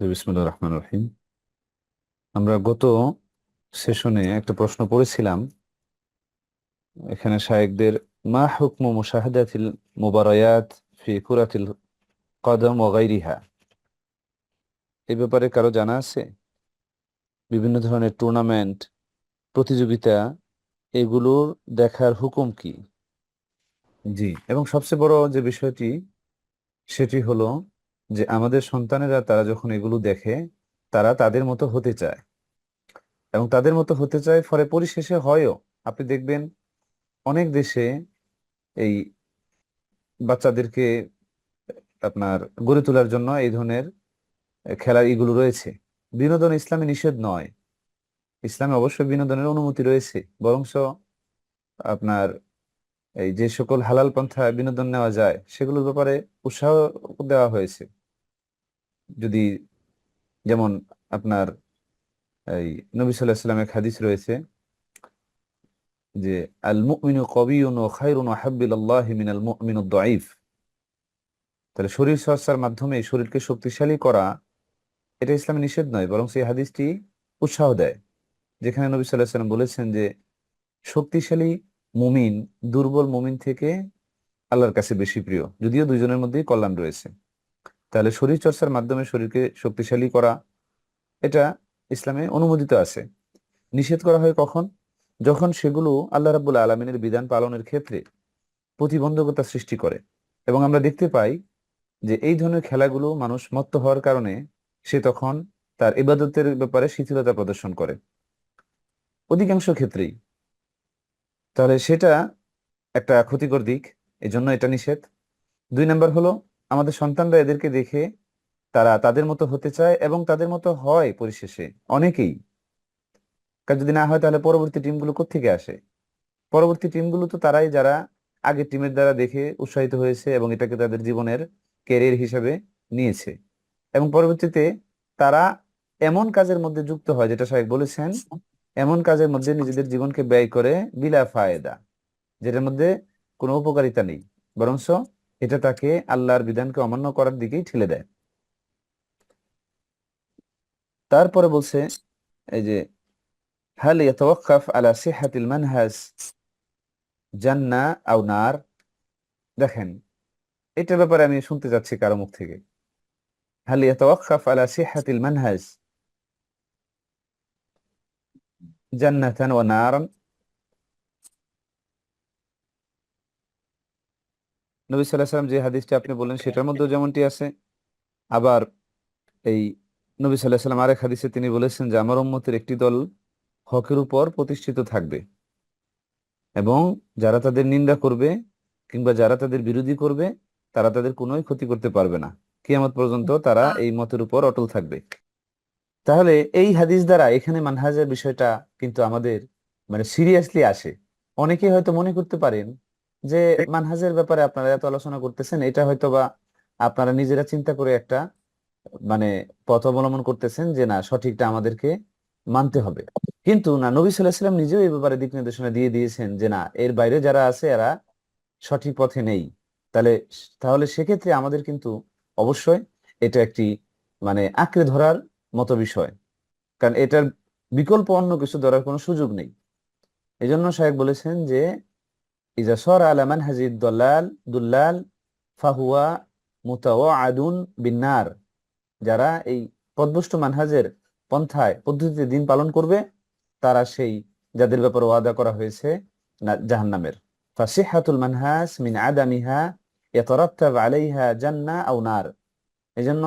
বিসমিল্লাহির রহমানির রহিম। আমরা গত সেশনে একটা প্রশ্ন পড়েছিলাম। এখানে শায়েখদের মা হুকমু মুশাহাদাতিল মুবারায়াত ফি কুরাতিল কদম ওয়া গায়রিহা, এই ব্যাপারে কারো জানা আছে? বিভিন্ন ধরনের টুর্নামেন্ট, প্রতিযোগিতা, এগুলোর দেখার হুকুম কি? জি, এবং সবচেয়ে বড় যে বিষয়টি সেটি হলো যে আমাদের সন্তানেরা তারা যখন এগুলো দেখে তারা তাদের মতো হতে চায়, এবং তাদের মতো হতে চায়, ফলে পরিশেষে হয়ও। আপনি দেখবেন অনেক দেশে এই বাচ্চাদেরকে আপনার গড়ে তোলার জন্য এই ধরনের খেলার এগুলো রয়েছে। বিনোদন ইসলামে নিষেধ নয়, ইসলামে অবশ্যই বিনোদনের অনুমতি রয়েছে, বরঞ্চ আপনার এই যে সকল হালাল পন্থায় বিনোদন নেওয়া যায় সেগুলোর ব্যাপারে উৎসাহ দেওয়া হয়েছে। যদি যেমন আপনার এই নবী সাল্লাল্লাহু আলাইহি ওয়াসাল্লামের হাদিস রয়েছে যে আল মুমিনু কবিয়ুন ওয়া খায়রুন ওয়া হাব্বু ইলাল্লাহি মিনাল মুমিনিদ দাঈফ। তাহলে শরীর চর্চার মাধ্যমে শরীরকে শক্তিশালী করা এটা ইসলামে নিষেধ নয়, বরং সেই হাদিসটি উৎসাহ দেয়, যেখানে নবী সাল্লাল্লাহু আলাইহি ওয়াসাল্লাম বলেছেন যে শক্তিশালী মুমিন দুর্বল মুমিন থেকে আল্লাহর কাছে বেশি প্রিয়, যদিও দুইজনের মধ্যেই কল্যাণ রয়েছে। তাহলে শরীর চর্চার মাধ্যমে শরীরকে শক্তিশালী করা এটা ইসলামে অনুমোদিত আছে। নিষেধ করা হয় কখন? যখন সেগুলো আল্লাহ রাব্বুল আলামিনের বিধান পালনের ক্ষেত্রে প্রতিবন্ধকতা সৃষ্টি করে। এবং আমরা দেখতে পাই যে এই ধরনের খেলাগুলো মানুষ মত্ত হওয়ার কারণে সে তখন তার ইবাদতের ব্যাপারে শিথিলতা প্রদর্শন করে অধিকাংশ ক্ষেত্রেই। তাহলে সেটা একটা ক্ষতিকর দিক, এই জন্য এটা নিষেধ। দুই নাম্বার হলো আমাদের সন্তানরা এদেরকে দেখে তারা তাদের মতো হতে চায় এবং তাদের মতো হয় পরিশেষে অনেকেই। কারণ যদি না হয় তাহলে পরবর্তী টিমগুলো কোত্থেকে আসে? পরবর্তী টিমগুলো তো তারাই যারা আগের টিমের দ্বারা দেখে উৎসাহিত হয়েছে এবং এটাকে তাদের জীবনের ক্যারিয়ার হিসেবে নিয়েছে, এবং পরবর্তীতে তারা এমন কাজের মধ্যে যুক্ত হয়, যেটা সাহেব বলেছেন, এমন কাজের মধ্যে নিজেদের জীবনকে ব্যয় করে বিলা ফায়দা, যেটার মধ্যে কোনো উপকারিতা নেই, বরঞ্চ এটা তাকে আল্লাহর বিধানকে অমান্য করার দিকেই ঠেলে দেয়। তারপরে বলছে এই যে হাল ইয়াতাওয়াক্কাফ আলা সিহহাতিল মানহাজ জান্নাহ আও নার। দেখেন, এটার ব্যাপারে আমি শুনতে চাচ্ছি কারো মুখ থেকে। হাল ইয়াতাওয়াক্কাফ আলা সিহহাতিল মানহাজ জান্নাতান ওয়া নারান। নবী সাল্লাল্লাহু আলাইহি ওয়াসাল্লাম যে হাদিসটি আপনি বললেন সেটার মধ্যেও যেমনটি আছে, আবার এই নবী সাল্লাল্লাহু আলাইহি ওয়াসাল্লাম আরেক হাদিসে তিনি বলেছেন যে আমার উম্মতের একটি দল হকের উপর প্রতিষ্ঠিত থাকবে, এবং যারা তাদের নিন্দা করবে কিংবা যারা তাদের বিরোধী করবে তারা তাদের কোনোই ক্ষতি করতে পারবে না, কিয়ামত পর্যন্ত তারা এই মতের উপর অটল থাকবে। তাহলে এই হাদিস দ্বারা এখানে মানহাজের বিষয়টা কিন্তু আমাদের মানে সিরিয়াসলি আসে। অনেকে হয়তো মনে করতে পারেন যে মানহাজের ব্যাপারে আপনারা এত আলোচনা করতেছেন, এটা হয়তো বা আপনারা নিজেরা চিন্তা করে একটা মানে পথ অবলম্বন করতেছেন যে না, সঠিকটা আমাদেরকে মানতে হবে। কিন্তু না, নবী সাল্লাল্লাহু আলাইহি ওয়াসাল্লাম নিজেও এই ব্যাপারে দিক নির্দেশনা দিয়ে দিয়েছেন যে না, এর বাইরে যারা আছে এরা সঠিক পথে নেই। তাহলে তাহলে সেক্ষেত্রে আমাদের কিন্তু অবশ্যই এটা একটি মানে আঁকড়ে ধরার মতো বিষয়, কারণ এটার বিকল্প অন্য কিছু ধরার কোনো সুযোগ নেই। এই জন্য শায়েখ বলেছেন যে ইজা সর আলা মানহাজিদ দলাল দুল্লাল ফাহুয়া মুতাওয়াআদুন বিন্নার। যারা এই পথভ্রষ্ট মানহাজের পন্থায় পদ্ধতিতে দিন পালন করবে তারা সেই যাদের ব্যাপারে ওয়াদা করা হয়েছে না জাহান্নামের। ফাসিহাতুল মানহাজ মিন আদামিহা ইয়াতারাত্তাব আলাইহা জান্নাহ আও নার। এজন্য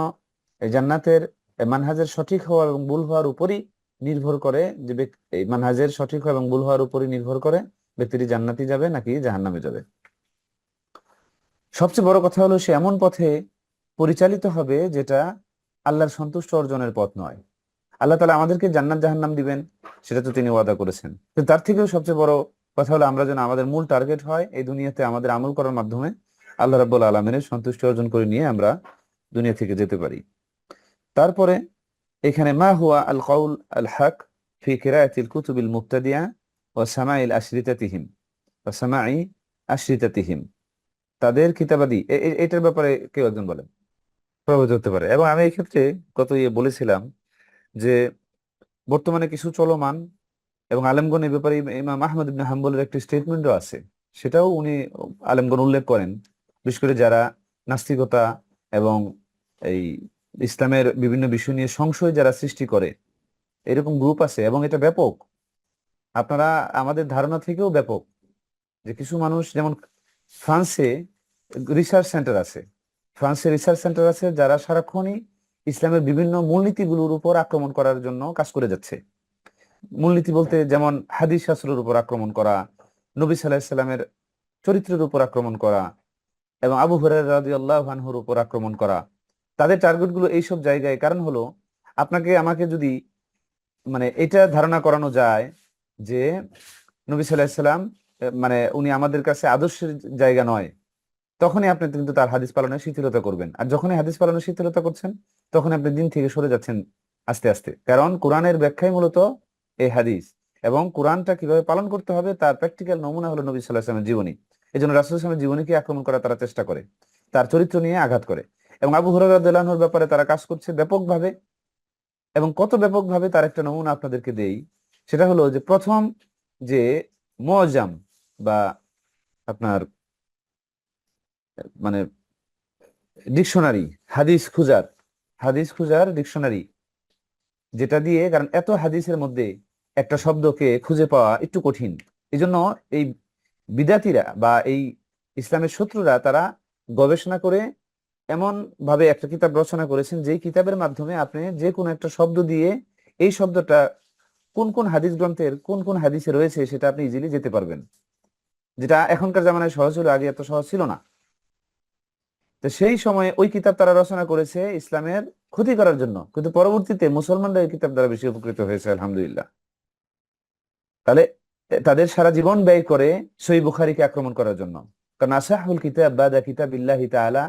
এই জান্নাতের এই মানহাজের সঠিক হওয়া এবং ভুল হওয়ার উপরই নির্ভর করে যে এই মানহাজের সঠিক হওয়া এবং ভুল হওয়ার উপরই নির্ভর করে ব্যক্তিটি জান্নাতি যাবে নাকি জাহান্নামে যাবে। সবচেয়ে বড় কথা হলো সে এমন পথে পরিচালিত হবে যেটা আল্লাহর সন্তুষ্ট অর্জনের পথ নয়। আল্লাহ তাআলা আমাদেরকে জান্নাত জাহান্নাম দিবেন, সেটা তো তিনি ওয়াদা করেছেন, কিন্তু তার থেকেও সবচেয়ে বড় কথা হলো আমরা যেন আমাদের মূল টার্গেট হয় এই দুনিয়াতে আমাদের আমল করার মাধ্যমে আল্লাহ রাব্বুল আলামিনের সন্তুষ্টি অর্জন করে নিয়ে আমরা দুনিয়া থেকে যেতে পারি। তারপরে এখানে মা হুয়া আল কাউল আল হক ফি কিরাআতিল কুতুবিল মুবতাদিআ ওয়া সামাইল আশরিতাতিহিম ওয়া সামাই আশরিতাতিহিম। তাদের কিতাবাদি এটার ব্যাপারে কেউ একজন বলেন। প্রভাবিত হতে পারে। এবং আমি এই ক্ষেত্রে বলেছিলাম যে বর্তমানে কিছু চলমান এবং আলেমগণ এই ব্যাপারে ইমাম আহমদ ইবনে হাম্বলের একটি স্টেটমেন্টও আছে, সেটাও উনি আলেমগণ উল্লেখ করেন। বিশেষ করে যারা নাস্তিকতা এবং এই ইসলামের বিভিন্ন বিষয় নিয়ে সংশয় যারা সৃষ্টি করে, এরকম গ্রুপ আছে এবং এটা ব্যাপক। আপনারা আমাদের ধারণা থেকেও ব্যাপক, যে কিছু মানুষ যেমন ফ্রান্সে রিসার্চ সেন্টার আছে, ফ্রান্সে রিসার্চ সেন্টার আছে যারা সারাক্ষণই ইসলামের বিভিন্ন মূলনীতিগুলোর উপর আক্রমণ করার জন্য কাজ করে যাচ্ছে। মূলনীতি বলতে যেমন হাদিস শাস্ত্রের উপর আক্রমণ করা, নবী সাল্লাল্লাহু আলাইহি সাল্লামের চরিত্রের উপর আক্রমণ করা এবং আবু হুরায়রা রাদিয়াল্লাহু আনহুর উপর আক্রমণ করা। তাদের টার্গেট গুলো এইসব জায়গায়। কারণ হলো, আপনাকে আমাকে যদি মানে এটা ধারণা করানো যায় যে নবী সাল্লাল্লাহু আলাইহি সাল্লাম মানে উনি আমাদের কাছে আদর্শের জায়গা নয়, তখনই আপনি কিন্তু তার হাদিস পালনে শিথিলতা করবেন। আর যখনই হাদিস পালনে শিথিলতা করছেন, তখন আপনি দিন থেকে সরে যাচ্ছেন আস্তে আস্তে। কারণ কোরআনের ব্যাখ্যাই মূলত এই হাদিস, এবং কোরআনটা কিভাবে পালন করতে হবে তার প্র্যাকটিক্যাল নমুনা হলো নবী সাল্লাল্লাহু আলাইহি ওয়াসাল্লামের জীবনী। এই জন্য রাসূল সাল্লাল্লাহু আলাইহি ওয়াসাল্লামের জীবনীকে আক্রমণ করার তারা চেষ্টা করে, তার চরিত্র নিয়ে আঘাত করে। এবং আবু হুরায়রা রাদিয়াল্লাহু আনহুর ব্যাপারে তারা কাজ করছে ব্যাপকভাবে। এবং কত ব্যাপকভাবে তার একটা নমুনা আপনাদেরকে দেই। সেটা হলো যে প্রথম যে মুআজ্জাম বা আপনার মানে ডিকশনারি, হাদিস খুঁজার ডিকশনারি, যেটা দিয়ে, কারণ এত হাদিসের মধ্যে একটা শব্দকে খুঁজে পাওয়া একটু কঠিন। এই জন্য এই বিদাতিরা বা এই ইসলামের শত্রুরা তারা গবেষণা করে এমন ভাবে একটা কিতাব রচনা করেছেন, যেই কিতাবের মাধ্যমে আপনি যে কোনো একটা শব্দ দিয়ে এই শব্দটা কোন কোন হাদিস গ্রন্থের কোন কোন হাদিসে রয়েছে সেটা আপনি ইজিলি যেতে পারবেন, যেটা এখনকার জামানায় সহজ হলো, আগে এত সহজ ছিল না। তো সেই সময়ে ওই কিতাব তারা রচনা করেছে ইসলামের ক্ষতি করার জন্য, কিন্তু পরবর্তীতে মুসলমানরা এই কিতাব দ্বারা বেশি উপকৃত হয়েছে আলহামদুলিল্লাহ। তাহলে তাদের সারা জীবন ব্যয় করে সহিহ বুখারীকে আক্রমণ করার জন্য। কারণ আসাহুল কিতাব বাদা কিতাবিল্লাহি তাআলা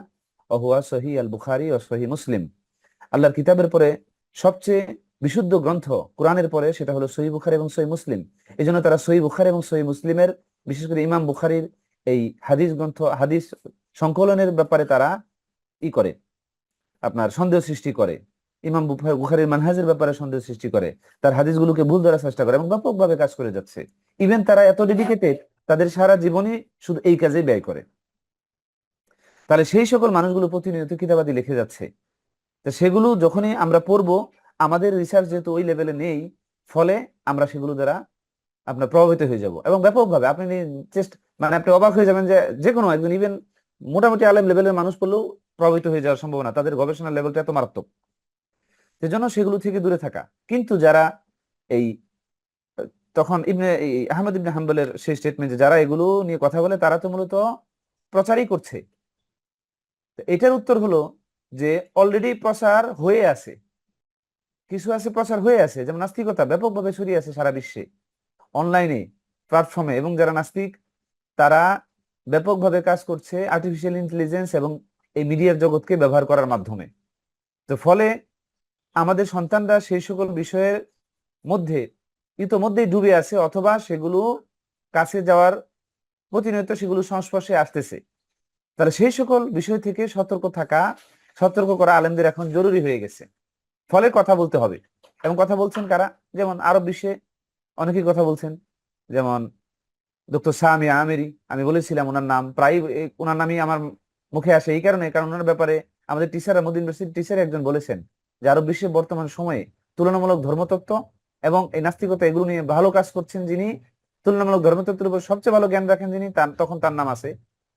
ওয়া হুয়া সহিহ আল বুখারী ওয়া সহিহ মুসলিম, আল্লাহর কিতাবের পরে সবচেয়ে বিশুদ্ধ গ্রন্থ কোরআনের পরে সেটা হলো সহিহ বুখারী এবং সহিহ মুসলিম। এই জন্য তারা সহিহ বুখারী এবং সহিহ মুসলিমের, বিশেষ করে ইমাম বুখারীর এই হাদিস সংকলনের ব্যাপারে তারা করে, আপনার সন্দেহ সৃষ্টি করে। ইমাম বুখারীর মানহাজের ব্যাপারে সন্দেহ সৃষ্টি করে, তার হাদিসগুলোকে ভুল ধরার চেষ্টা করে এবং ব্যাপকভাবে কাজ করে যাচ্ছে। ইভেন তারা এত ডেডিকেটেড, তাদের সারা জীবনই শুধু এই কাজে ব্যয় করে। তাহলে সেই সকল মানুষগুলো প্রতিনিয়ত কিতাবাদি লিখে যাচ্ছে। তো সেগুলো যখনই আমরা পড়বো, আমাদের রিসার্চ যেহেতু ওই লেভেলে নেই, ফলে আমরা সেগুলো দ্বারা আপনার প্রভাবিত হয়ে যাব এবং ব্যাপকভাবে আপনি মানে আপনি অবাক হয়ে যাবেন যে যে কোনো একজন ইভেন মোটামুটি আলেম লেভেলের মানুষ পড়লেও প্রভাবিত হয়ে যাওয়ার সম্ভাবনা, তাদের গবেষণার লেভেলটা এত মারাত্মক। সেজন্য সেগুলো থেকে দূরে থাকা। কিন্তু যারা এই তখন আহমদ ইবনে হাম্বলের সেই স্টেটমেন্ট, যারা এগুলো নিয়ে কথা বলে তারা তো মূলত প্রচারই করছে। তো এটার উত্তর হলো যে অলরেডি প্রচার হয়ে আছে, কিছু আছে প্রচার হয়ে আছে, যেমন নাস্তিকতা ব্যাপকভাবে ছড়িয়ে আছে সারা বিশ্বে, অনলাইনে, প্ল্যাটফর্মে। এবং যারা নাস্তিক তারা ব্যাপকভাবে কাজ করছে আর্টিফিশিয়াল ইন্টেলিজেন্স এবং এই মিডিয়ার জগৎকে ব্যবহার করার মাধ্যমে। তো ফলে আমাদের সন্তানরা সেই সকল বিষয়ের মধ্যে ইতোমধ্যেই ডুবে আছে, অথবা সেগুলো কাছে যাওয়ার প্রতিনিয়ত সেগুলো সংস্পর্শে আসতেছে। তাহলে সেই সকল বিষয় থেকে সতর্ক করা আলেমদের এখন জরুরি হয়ে গেছে। ফলে কথা বলতে হবে। এবং কথা বলছেন কারা? যেমন আরব বিশ্বে অনেকেই কথা বলছেন, যেমন ডক্টর সামি আমেরি। আমি বলেছিলাম ওনার নাম প্রায়, ওনার নামই আমার মুখে আসে এই কারণে, কারণ ওনার ব্যাপারে আমাদের টিচার, আমাদের ইউনিভার্সিটির টিচার একজন বলেছেন যে আরব বিশ্বে বর্তমান সময়ে তুলনামূলক ধর্মতত্ত্ব এবং এই নাস্তিকতা এগুলো নিয়ে ভালো কাজ করছেন যিনি, তুলনামূলক ধর্মতত্ত্বের উপর সবচেয়ে ভালো জ্ঞান রাখেন যিনি, তখন তার নাম আছে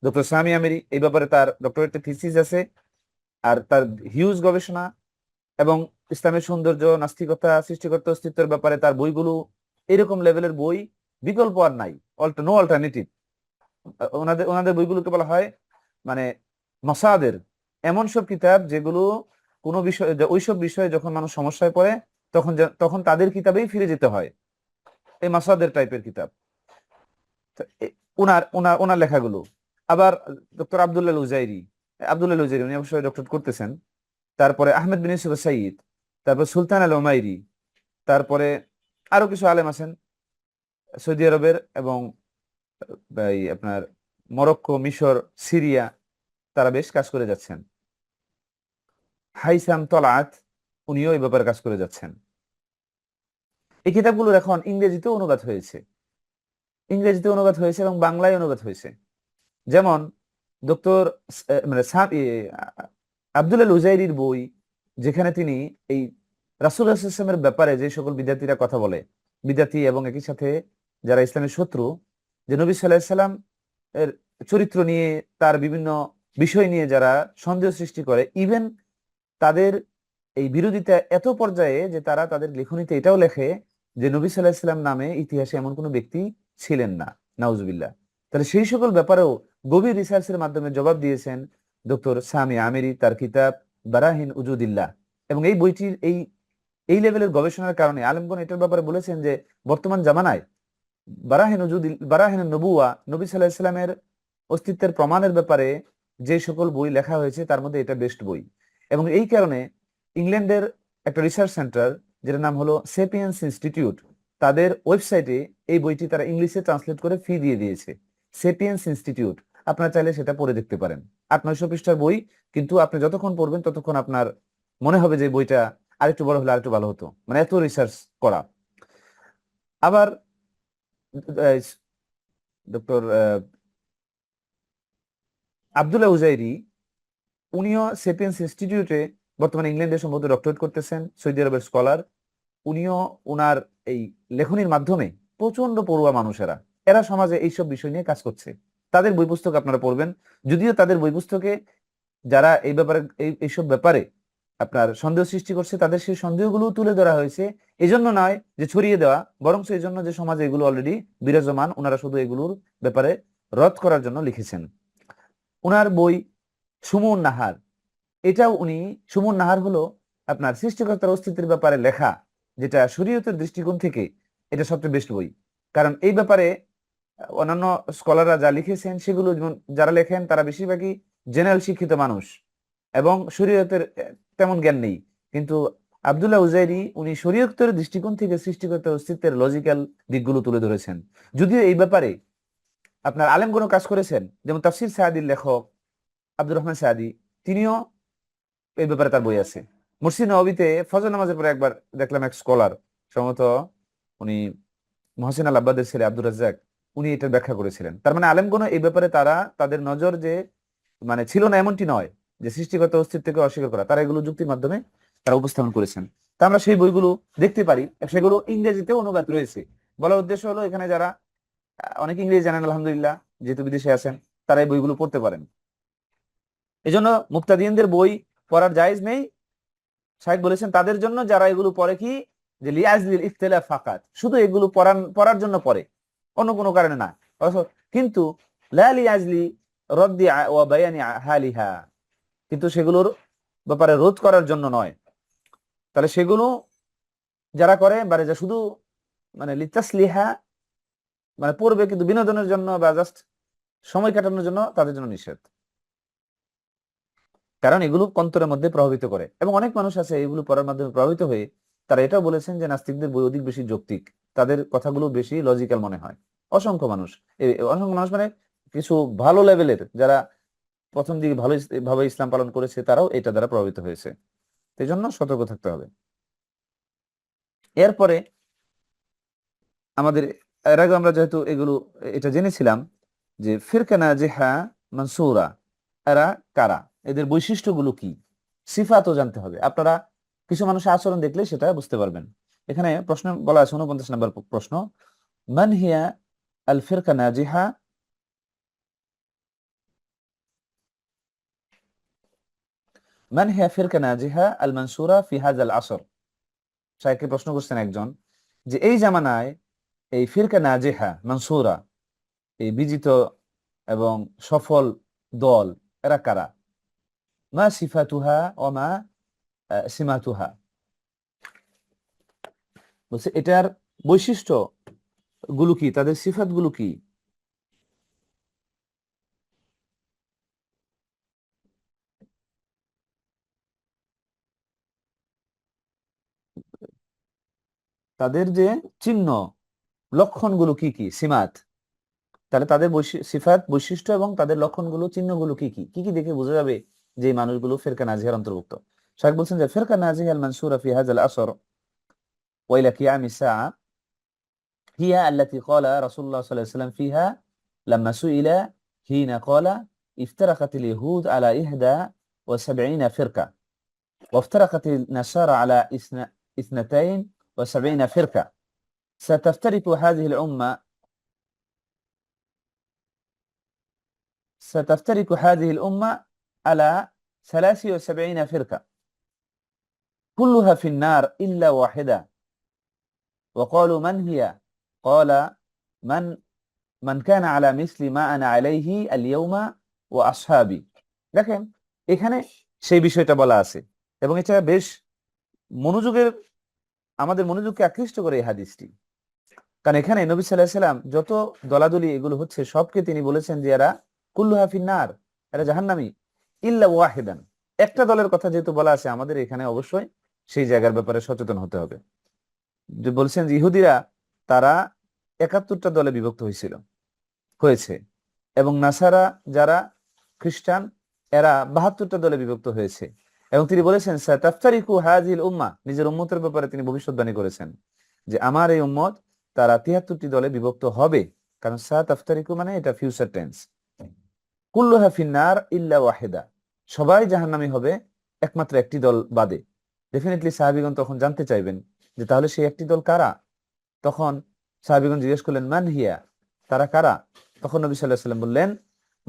ডক্টর সামি আমেরি। এই ব্যাপারে তার ডক্টরেট থিসিস আছে, আর তার হিউজ গবেষণা এবং ইসলামের সৌন্দর্য, নাস্তিকতা, সৃষ্টিকর্তা অস্তিত্বের ব্যাপারে তার বইগুলো এরকম লেভেলের বই, বিকল্প আর নাই, নো অল্টারনেটিভ। ওনাদের ওনাদের বইগুলোকে বলা হয় মানে মাসাদের, এমন সব কিতাব যেগুলো কোনো বিষয়, ওইসব বিষয়ে যখন মানুষ সমস্যায় পড়ে তখন তাদের কিতাবেই ফিরে যেতে হয়, এই মাসাদের টাইপের কিতাব। তো ওনার ওনার ওনার লেখাগুলো। আবার ডক্টর আব্দুল্লাহ উজাইরি উনি অবশ্যই ডক্টরেট করতেছেন। তারপরে আহমেদ বিন ইউসুফ সাইদ, তারপর সুলতান আল ওমাইরি, তারপরে আরো কিছু আলেম আছেন সৌদি আরবের এবং এই আপনার মরক্কো, মিশর, সিরিয়া, তারা বেশ কাজ করে যাচ্ছেন। হাইসাম তলাত, উনিও এই ব্যাপারে কাজ করে যাচ্ছেন। এই কিতাবগুলোর এখন ইংরেজিতে অনুবাদ হয়েছে এবং বাংলায় অনুবাদ হয়েছে। যেমন ডক্টর মানে আব্দুল আল উজাইরির বই, যেখানে তিনি এই রাসূলুল্লাহ সাল্লাল্লাহু আলাইহি ওয়াসাল্লামের ব্যাপারে যে সকল বিদ্যার্থীরা কথা বলে, বিদ্যার্থী এবং একই সাথে যারা ইসলামের শত্রু, যে নবী সাল্লাল্লাহু আলাইহি ওয়াসাল্লাম এর চরিত্র নিয়ে, তার বিভিন্ন বিষয় নিয়ে যারা সন্দেহ সৃষ্টি করে, ইভেন তাদের এই বিরোধিতা এত পর্যায়ে যে তারা তাদের লেখনীতে এটাও লেখে যে নবী সাল্লাল্লাহু আলাইহি ওয়াসাল্লাম নামে ইতিহাসে এমন কোনো ব্যক্তি ছিলেন না, নাউজুবিল্লাহ। তাহলে সেই সকল ব্যাপারেও গভীর রিসার্চের মাধ্যমে জবাব দিয়েছেন ডক্টর সামি আমিরি তার কিতাব বারাহিন উজুদিল্লাহ। এবং এই বইটির এই এই লেভেলের গবেষণার কারণে আলেমগণ এটার ব্যাপারে বলেছেন যে বর্তমান জামানায় বারাহিন নবুয়া, নবী সাল্লাল্লাহু আলাইহি ওয়াসাল্লামের অস্তিত্বের প্রমাণের ব্যাপারে যে সকল বই লেখা হয়েছে তার মধ্যে এটা বেস্ট বই। এবং এই কারণে ইংল্যান্ডের একটা রিসার্চ সেন্টার, যেটার নাম হলো সেপিয়েন্স ইনস্টিটিউট, তাদের ওয়েবসাইটে এই বইটি তারা ইংলিশে ট্রান্সলেট করে ফি দিয়ে দিয়েছে। সেপিয়েন্স ইনস্টিটিউট, আপনারা চাইলে সেটা পড়ে দেখতে পারেন। 800-900 পৃষ্ঠার বই, কিন্তু আপনি যতক্ষণ পড়বেন ততক্ষণ আপনার মনে হবে যে বইটা আরেকটু বড় হলে আরেকটু ভালো হতো, মানে এত রিসার্চ করা। আবার ডক্টর আব্দুল্লাহ উজাইরি, উনিও সেপিয়েন্স ইনস্টিটিউটে বর্তমানে ইংল্যান্ডে সম্ভবত ডক্টরেট করতেছেন, সৌদি আরবের স্কলার। উনিও উনার এই লেখনির মাধ্যমে প্রচন্ড পড়ুয়া মানুষেরা, এরা সমাজে এইসব বিষয় নিয়ে কাজ করছে, তাদের বই পুস্তক আপনারা পড়বেন। যদিও তাদের বই পুস্তকে যারা এই ব্যাপারে এইসব ব্যাপারে আপনার সন্দেহ সৃষ্টি করছে, তাদের সেই সন্দেহগুলো তুলে ধরা হয়েছে। এই জন্য নয় যে ছড়িয়ে দেওয়া, বরং এই জন্য যে সমাজে এগুলো অলরেডি বিরাজমান, ওনারা শুধু এগুলোর ব্যাপারে রদ করার জন্য লিখেছেন। উনার বই সুমুন নাহার, এটাও উনি, সুমন নাহার হলো আপনার সৃষ্টিকর্তার অস্তিত্বের ব্যাপারে লেখা, যেটা শরীয়তের দৃষ্টিকোণ থেকে এটা সবচেয়ে বেস্ট বই। কারণ এই ব্যাপারে অন্যান্য স্কলাররা যা লিখেছেন সেগুলো, যারা লেখেন তারা বেশিরভাগই জেনারেল শিক্ষিত মানুষ এবং শরীয়তের তেমন জ্ঞান নেই। কিন্তু আব্দুল্লাহ উজাইরি উনি শরীয়তের দৃষ্টিকোণ থেকে সৃষ্টিকর্তার অস্তিত্বের লজিক্যাল দিকগুলো তুলে ধরেছেন। যদিও এই ব্যাপারে আপনার আলেমগণ কাজ করেছেন, যেমন তাফসির সাদির লেখক আব্দুর রহমান সাদি, তিনিও এই ব্যাপারে তার বই আছে। মসজিদ নববীতে ফজর নামাজের পরে একবার দেখলাম এক স্কলার, সম্ভবত উনি মহসিন আল আব্বাদের ছেলে আব্দুর রাজ্জাক, উনি এটার ব্যাখ্যা করেছিলেন। তার মানে আলেমগণ এই ব্যাপারে তারা তাদের নজর যে মানে ছিল না এমনটি নয়, যে সৃষ্টিগত অস্তিত্বকে অস্বীকার করা, তারা এগুলো যুক্তির মাধ্যমে তারা উপস্থাপন করেছেন। তা আমরা সেই বইগুলো দেখতে পারি, সেগুলো ইংরেজিতে অনুবাদ রয়েছে। বলার উদ্দেশ্য হলো এখানে যারা অনেক ইংরেজি জানেন আলহামদুলিল্লাহ, যেহেতু বিদেশে আছেন, তারা এই বইগুলো পড়তে পারেন। এই জন্য মুক্তাদিনদের বই পড়ার জায়েজ নেই। শাইখ বলেছেন তাদের জন্য যারা এগুলো পড়ে কি, যে লিয়াজলিল ইখতিলাফ ফাকাত, শুধু এগুলো পড়ার জন্য পড়ে, অন্য কোনো কারণে না। কিন্তু লা লিয়াজলি রদ্দি ওয়া বায়ানি হালিহা, কিন্তু সেগুলোর ব্যাপারে রোধ করার জন্য নয়। তাহলে সেগুলো যারা করে মানে যা শুধু মানে লিতাসলিহা, মানে পড়বে কিন্তু বিনোদনের জন্য বা জাস্ট সময় কাটানোর জন্য, তাদের জন্য নিষেধ। কারণ এগুলো অন্তরের মধ্যে প্রভাবিত করে। এবং অনেক মানুষ আছে এগুলো পড়ার মাধ্যমে প্রভাবিত হয়ে তারা এটাও বলেছেন যে নাস্তিকদের বই অধিক বেশি যৌক্তিক, তাদের কথাগুলো বেশি লজিক্যাল মনে হয়। অসংখ্য মানুষ, অসংখ্য মানুষ মানে কিছু ভালো লেভেলের যারা প্রথম দিকে ভাবে ইসলাম পালন করেছে, তারাও এটা দ্বারা প্রভাবিত হয়েছে। এই জন্য সতর্ক থাকতে হবে। এরপরে আমাদের এর আগে আমরা যেহেতু এগুলো এটা জেনেছিলাম যে ফিরকা নাজিহা মানসুরা এরা কারা, এদের বৈশিষ্ট্যগুলো কি, সিফাতও জানতে হবে। আপনারা কিছু মানুষের আচরণ দেখলে সেটা বুঝতে পারবেন। এখানে প্রশ্ন বলা আছে, 49 নম্বর প্রশ্ন, মান হিয়া আল ফিরকা নাজিহা, মান হিয়া ফিরকা নাজিহা আল মানসুরা ফি হাযাল আসর। শাইখকে প্রশ্ন করছেন একজন, যে এই জামানায় এই ফিরকা নাজিহা মানসুরা, এই বিজিত এবং সফল দল, এরা কারা? মা সিফাতুহা ও মা সিমাতুহা, বলছে এটার বৈশিষ্ট্য গুলো কি, তাদের সিফাত গুলো কি। তাদের যে চিহ্ন, লক্ষণগুলো কি কি, সিমাত। তাহলে তাদের সিফাত, বৈশিষ্ট্য এবং তাদের লক্ষণগুলো, চিহ্নগুলো কি কি, কি কি দেখে বোঝা যাবে যে এই মানুষগুলো ফিরকা নাজিহার অন্তর্ভুক্ত। শাইখ বলছেন যে ফিরকা নাজিয়া আল মানসুরা ফি হাযাল আসর ওয়া ইলা কিয়াম الساعة هي التي قال رسول الله صلى الله عليه وسلم فيها لما سئل حين قال افترقت اليهود على 71 فرقة وافترقت النصارى على 72 فرقة ستفترق هذه الأمة على 73 فرقة كلها في النار إلا واحدة وقالوا من هي قال من كان على مثل ما أنا عليه اليوم وأصحابي দেখেন এখানে সেই বিষয়টা বলা আছে এবং এটা বেশ আমাদের মনোযোগকে আকৃষ্ট করে এই হাদিসটি। কারণ এখানে নবী সাল্লাল্লাহু আলাইহি সাল্লাম যত দলাদলি এগুলো হচ্ছে সবকে তিনি বলেছেন যে এরা কুল্লুহা ফিন্নার, এরা জাহান্নামী, ইল্লা ওয়াহিদান, একটা দলের কথা যেহেতু বলা আছে আমাদের এখানে অবশ্যই সেই জায়গার ব্যাপারে সচেতন হতে হবে। যে বলছেন যে ইহুদিরা তারা 71টা দলে বিভক্ত হয়েছে এবং নাসারা যারা খ্রিস্টান এরা 72টা দলে বিভক্ত হয়েছে এবং তিনি বলেছেন সাতাফতারিকু হাযিল উম্মাহ, নিজের উম্মতের ব্যাপারে তিনি ভবিষ্যদ্বাণী করেছেন যে আমার এই উম্মত তারা 73টি দলে বিভক্ত হবে। কারণ সাতাফতারিকু মানে এটা ফিউচার টেন্স। কুল্লুহা ফিন্নার ইল্লা ওয়াহিদা, সবাই জাহান্নামী হবে একমাত্র একটি দল বাদে। ডেফিনেটলি সাহাবীগণ তখন জানতে চাইবেন যে তাহলে সেই একটি দল কারা। তখন সাহাবীগণ জিজ্ঞেস করলেন মান হিয়া, তারা কারা। তখন নবী সাল্লাল্লাহু আলাইহি ওয়াসাল্লাম বললেন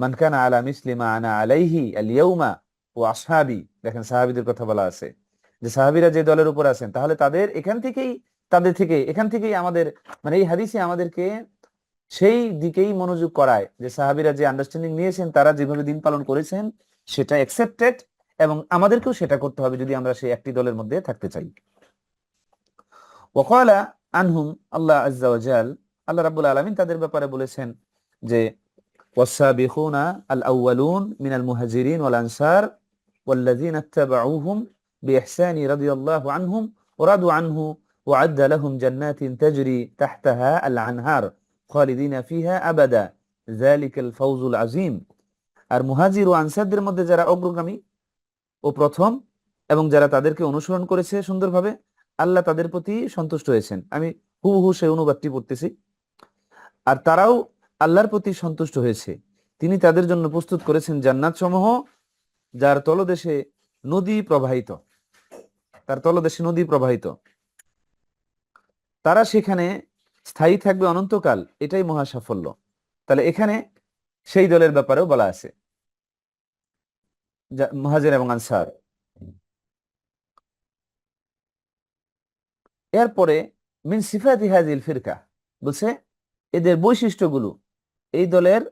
মান কানা আলা মিসলি মা আনা আলাইহি আল ইয়াউমা ওয়া আসহাবি। দেখেন সাহাবীদের কথা বলা আছে যে সাহাবীরা যে দলের উপর আছেন তাহলে এখান থেকেই আমাদের মানে এই হাদিসে আমাদেরকে সেই দিকেই মনোযোগ করায় যে সাহাবীরা যে আন্ডারস্ট্যান্ডিং নিয়েছেন, তারা যেভাবে দিন পালন করেছেন সেটা অ্যাকসেপ্টেড এবং আমাদেরকেও সেটা করতে হবে যদি আমরা সেই একটি দলের মধ্যে থাকতে চাই। ওয়াকালা আনহুম আল্লাহ আযজা ওয়া জাল, আল্লাহ রাব্বুল আলামিন তাদের ব্যাপারে বলেছেন যে ওয়াসাবিকুনা আল আউয়ালুন মিনাল মুহাজিরিন ওয়াল আনসার ওয়াল্লাযিনা ইত্তাবাউহুম বিইহসানি রাদিয়াল্লাহু আনহুম ওয়া রাদু আনহু ওয়া আ'আদ্দা লাহুম জান্নাতিন তাজরি তাহতাহা আল আনহার খালিদিনা ফিহা আবাদা যালিকাল ফাওজুল আযীম। আর মুহাজির ও আনসারদের মধ্যে যারা অগ্রগামী ও প্রথম এবং যারা তাদেরকে অনুসরণ করেছে সুন্দরভাবে, আল্লাহ তাদের প্রতি সন্তুষ্ট হয়েছেন। আমি হুবহু সেই অনুবাদটি পড়তেছি। আর তারাও আল্লাহর প্রতি সন্তুষ্ট হয়েছে, তিনি তাদের জন্য প্রস্তুত করেছেন জান্নাত সমূহ যার তলদেশে নদী প্রবাহিত, তারা সেখানে স্থায়ী থাকবে অনন্তকাল, এটাই মহা সাফল্য। তাহলে এখানে সেই দলের ব্যাপারেও বলা আছে মুহাজির এবং আনসার। এরপরে মিন সিফাতি হাযিল ফিরকা বলছে এদের বৈশিষ্ট্যগুলো, এই দলের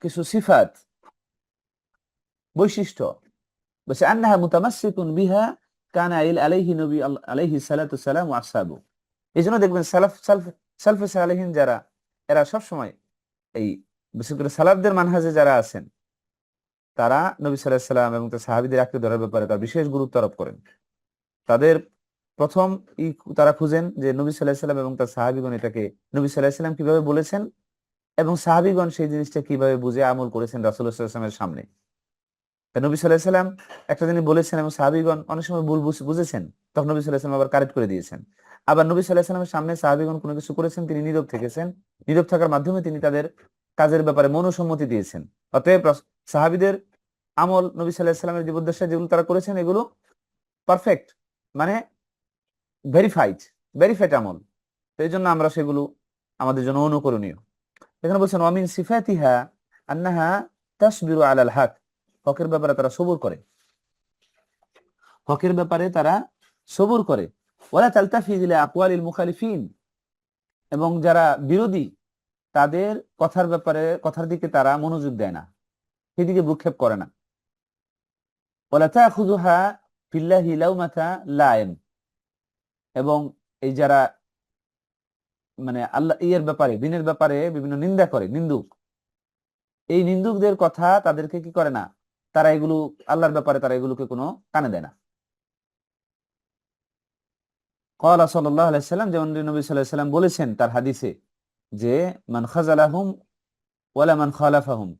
কিছু সিফাত বৈশিষ্ট্য বলছে আন্নাহা মুতামাসসিকুন বিহা কানা আলাইহি নবী আলাইহি সালাতু সালাম ওয়া আসহাবু। এইজন্য দেখবেন সালফে সালেহিন যারা এরা সব সময় এই বিশেষ করে সালাফদের মানহাজে যারা আছেন তারা নবী সাল্লাল্লাহু আলাইহি সাল্লাম এবং তার সাহাবীদের আকীদা ধরার ব্যাপারে তার বিশেষ গুরুত্ব আরোপ করেন। তাদের প্রথম তারা খুঁজেন যে নবী সাল্লাল্লাহু আলাইহি সাল্লাম এবং তার সাহাবীগণ এটাকে নবী সাল্লাল্লাহু আলাইহি সাল্লাম কিভাবে বলেছেন এবং সাহাবীগণ সেই জিনিসটা কিভাবে বুঝে আমল করেছেন রাসূলুল্লাহ সাল্লাল্লাহু আলাইহি ওয়াসাল্লামের সামনে। নবী সাল্লাল্লাহু আলাইহি সাল্লাম একটা জিনিস বলেছেন এবং সাহাবীগণ অনেক সময় ভুল বুঝেছেন, তখন নবী সাল্লাল্লাহু আলাইহি সাল্লাম আবার কারেক্ট করে দিয়েছেন। আবার নবী সাল্লাল্লাহু আলাইহি সাল্লামের সামনে সাহাবীগণ কোনো কিছু করেছেন, তিনি নীরব থেকেছেন, নীরব থাকার মাধ্যমে তিনি তাদের কাজের ব্যাপারে মনোসম্মতি দিয়েছেন। অতএব সাহাবীদের আমল নবী সাল্লাল্লাহু আলাইহি সাল্লামের জীবদ্দশায় যেগুলো তারা করেছেন এগুলো পারফেক্ট, মানে ভেরিফাইড আমল। তো এই জন্য আমরা সেগুলো আমাদের জন্য অনুকরণীয়। এখানে বলছেন ওয়ামিন সিফাতিহা আন্নাহা তাসবিরু আলাল হক, হকের ব্যাপারে তারা সবুর করে ওয়ালা তালতাফি ইলা আকওয়ালিল মুখালিফিন, এবং যারা বিরোধী তাদের কথার দিকে তারা মনোযোগ দেয় না, সেদিকে ভ্রুক্ষেপ করে না। ওয়ালা তাখুযুহা ফিল্লাহি লাউমাতা লাইম, এবং এই যারা মানে আল্লাহ দিনের ব্যাপারে বিভিন্ন নিন্দা করে, এই নিন্দুকদের কথা তাদেরকে কি করে না, তারা এগুলো আল্লাহর ব্যাপারে তারা এগুলোকে কোনো কানে দেয় না। ক্বালা সাল্লাল্লাহু আলাইহি সাল্লাম, যেমন নবী সাল্লাল্লাহু আলাইহি সাল্লাম বলেছেন তার হাদিসে যে মান খাযালাহুম ওয়ালা মান খালাফাহুম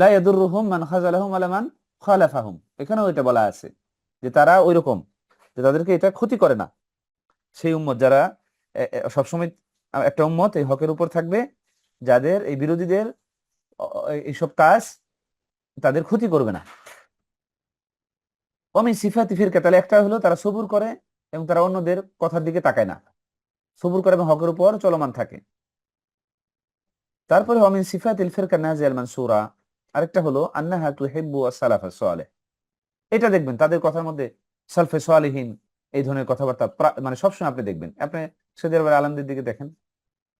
লা ইয়াদুররুহুম মান খাযালাহুম ওয়ালা মান খালাফাহুম। এখানেও এটা বলা আছে যে তারা ওই রকম, যে তাদেরকে এটা ক্ষতি করে না। সেই উম্মত যারা সবসময় একটা উম্মত এই হকের উপর থাকবে, যাদের এই বিরোধীদের এইসব কাজ তাদের ক্ষতি করবে না। অমি সিফাতি ফিরকা, তাহলে একটা হলো তারা সবুর করে এবং তারা অন্যদের কথার দিকে তাকায় না, সবুর করে এবং হকের উপর চলমান থাকে। তারপরে অমিন সিফাতিল ফিরকা নাজিয়াল মানসুরা, আরেকটা হলো আন্নাহা তুহিব্বু আস-সালাফাস সালেহ। এটা দেখবেন তাদের কথার মধ্যে সালফে সালেহীন এই ধরনের কথাবার্তা মানে সবসময় আপনি দেখবেন। আপনি সৌদি আরবের আলেমদের দিকে দেখেন,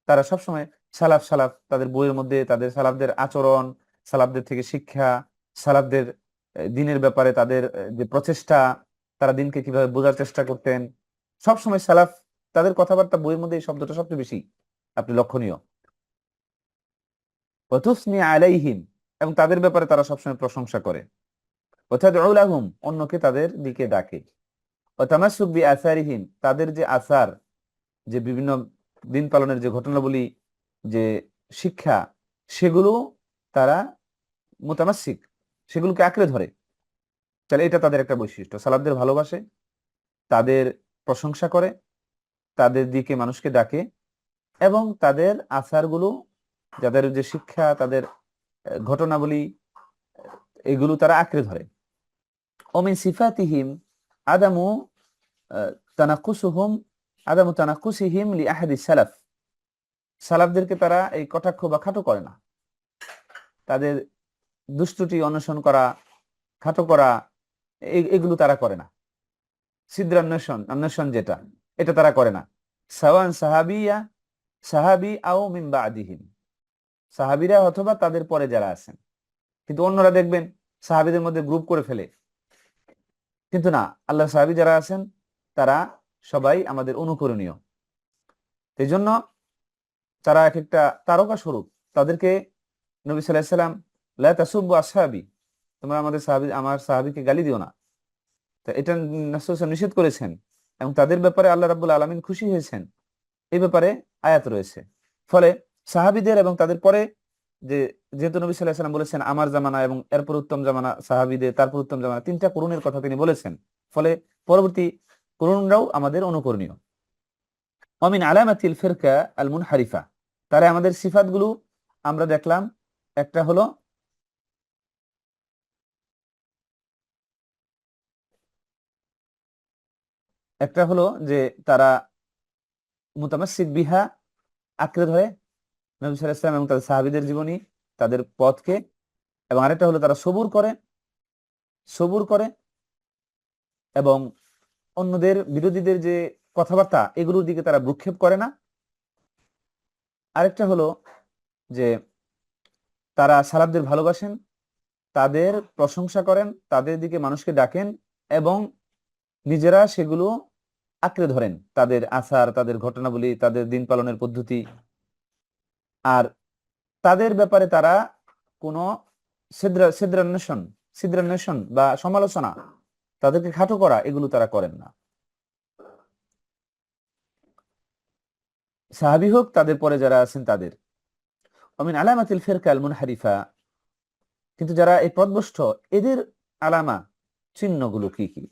তারা সবসময় সালাফ সালাফ তাদের বইয়ের মধ্যে তাদের সালাফদের আচরণ, সালাফদের থেকে শিক্ষা, সালাফদের দিনের ব্যাপারে তাদের যে প্রচেষ্টা, তারা দিনকে কিভাবে বোঝার চেষ্টা করতেন, সবসময় সালাফ তাদের কথাবার্তা বইয়ের মধ্যে এই শব্দটা সবচেয়ে বেশি আপনি লক্ষণীয়। ওয়াতুসনি আলাইহিম, এবং তাদের ব্যাপারে তারা সবসময় প্রশংসা করে। ওয়াতাদউ লাহুম, অন্যকে তাদের দিকে ডাকে। ওয়াতামাসসুক বিআসারিহিম, তাদের যে আসার, যে বিভিন্ন দিন পালনের যে ঘটনাবলী, যে শিক্ষা, সেগুলো তারা মুতামাসসিক, সেগুলোকে আঁকড়ে ধরে। তাহলে এটা তাদের একটা বৈশিষ্ট্য, সালাফদের ভালোবাসে, তাদের প্রশংসা করে, তাদের দিকে মানুষকে ডাকে, এবং তাদের আসারগুলো, যাদের যে শিক্ষা, তাদের ঘটনাবলী, এগুলো তারা আঁকড়ে ধরে। ওমিন সিফাতিহিম আদামু তানাকুসুহুম আদামু তানাকুসিহিম লি আহাদি সালাফ, সালাফদেরকে তারা এই কটাক্ষ বা খাটো করে না, তাদের দুষ্টুটি অন্বেষণ করা, খাটো করা, এগুলো তারা করে না। ছিদ্রান্বেষণ অন্বেষণ যেটা, এটা তারা করে না। সাওয়ান সাহাবিয়া সাহাবি আও মিন বাদিহিম, সাহাবিরা অথবা তাদের পরে যারা আছেন। কিন্তু অন্যরা দেখবেন সাহাবিদের মধ্যে গ্রুপ করে ফেলে, কিন্তু না, আল্লাহ সাহাবি যারা আছেন তারা সবাই আমাদের অনুকরণীয়। এই জন্য তারা এক একটা তারকা স্বরূপ, তাদেরকে নবী সাল্লাল্লাহু আলাইহি সাল্লাম লা তাসুব্বু আসহাবি, তোমরা আমাদের সাহাবী, আমার সাহাবীকে গালি দিও না, তো এটা রাসূল সাল্লাল্লাহু আলাইহি ওয়াসাল্লাম নিষেধ করেছেন। এবং তাদের ব্যাপারে আল্লাহ রাব্বুল আলামিন খুশি হয়েছেন, এই ব্যাপারে আয়াত রয়েছে। ফলে সাহাবীদের এবং তাদের পরে যে, যেহেতু নবী সাল্লাল্লাহু আলাইহি ওয়াসাল্লাম বলেছেন আমার জামানা এবং এরপর উত্তম জামানা, সাহাবীদের তারপর উত্তম জামানা, তিনটা কুরুনের কথা তিনি বলেছেন। ফলে পরবর্তী কুরুনরাও আমাদের অনুকরণীয়। ওমিন আলামাতিল ফিরকা আল মুনহারিফা, তাহলে আমাদের সিফাতগুলো আমরা দেখলাম, একটা হলো যে তারা মুতামাসসিক বিহা, আঁকড়ে ধরে নবী সাল্লাল্লাহু আলাইহি ওয়াসাল্লাম এবং তাদের সাহাবীদের জীবনী, তাদের পথকে। এবং আরেকটা হলো তারা সবুর করে এবং অন্যদের বিরোধীদের যে কথাবার্তা, এগুলোর দিকে তারা ভ্রুক্ষেপ করে না। আরেকটা হলো যে তারা সালাফদের ভালোবাসেন, তাদের প্রশংসা করেন, তাদের দিকে মানুষকে ডাকেন, এবং নিজেরা সেগুলো আঁকড়ে ধরেন, তাদের আচার, তাদের ঘটনাবলী, তাদের দিন পালনের পদ্ধতি। আর তাদের ব্যাপারে তারা কোনো ছিদ্রান্বেষণ বা সমালোচনা, তাদেরকে খাটো করা, এগুলো তারা করেন না, সাহাবী হোক তাদের পরে যারা আছেন তাদের। অমিন আলামাতিল ফিরকা আল মুনহারিফা, কিন্তু যারা এই পথভ্রষ্ট, এদের আলামা, চিহ্নগুলো কি কি?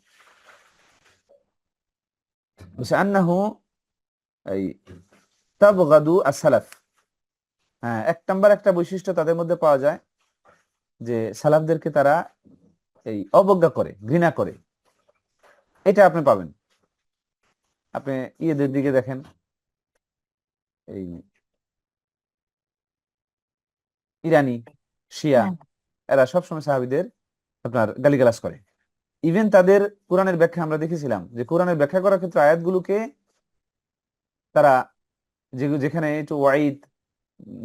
আন্নাহু এই তাবগাদু আস-সালাফ, হ্যাঁ, এক নাম্বার একটা বৈশিষ্ট্য তাদের মধ্যে পাওয়া যায় যে সালাফদেরকে তারা এই অবজ্ঞা করে, ঘৃণা করে। এটা আপনি পাবেন, আপনি ইয়েদের দিকে দেখেন, এই ইরানি শিয়া, এরা সবসময় সাহাবীদের আপনার গালিগালাজ করে। ইভেন তাদের কোরআনের ব্যাখ্যা আমরা দেখেছিলাম যে কোরআনের ব্যাখ্যা করার ক্ষেত্রে আয়াতগুলোকে তারা যেখানে একটু ওয়াইদ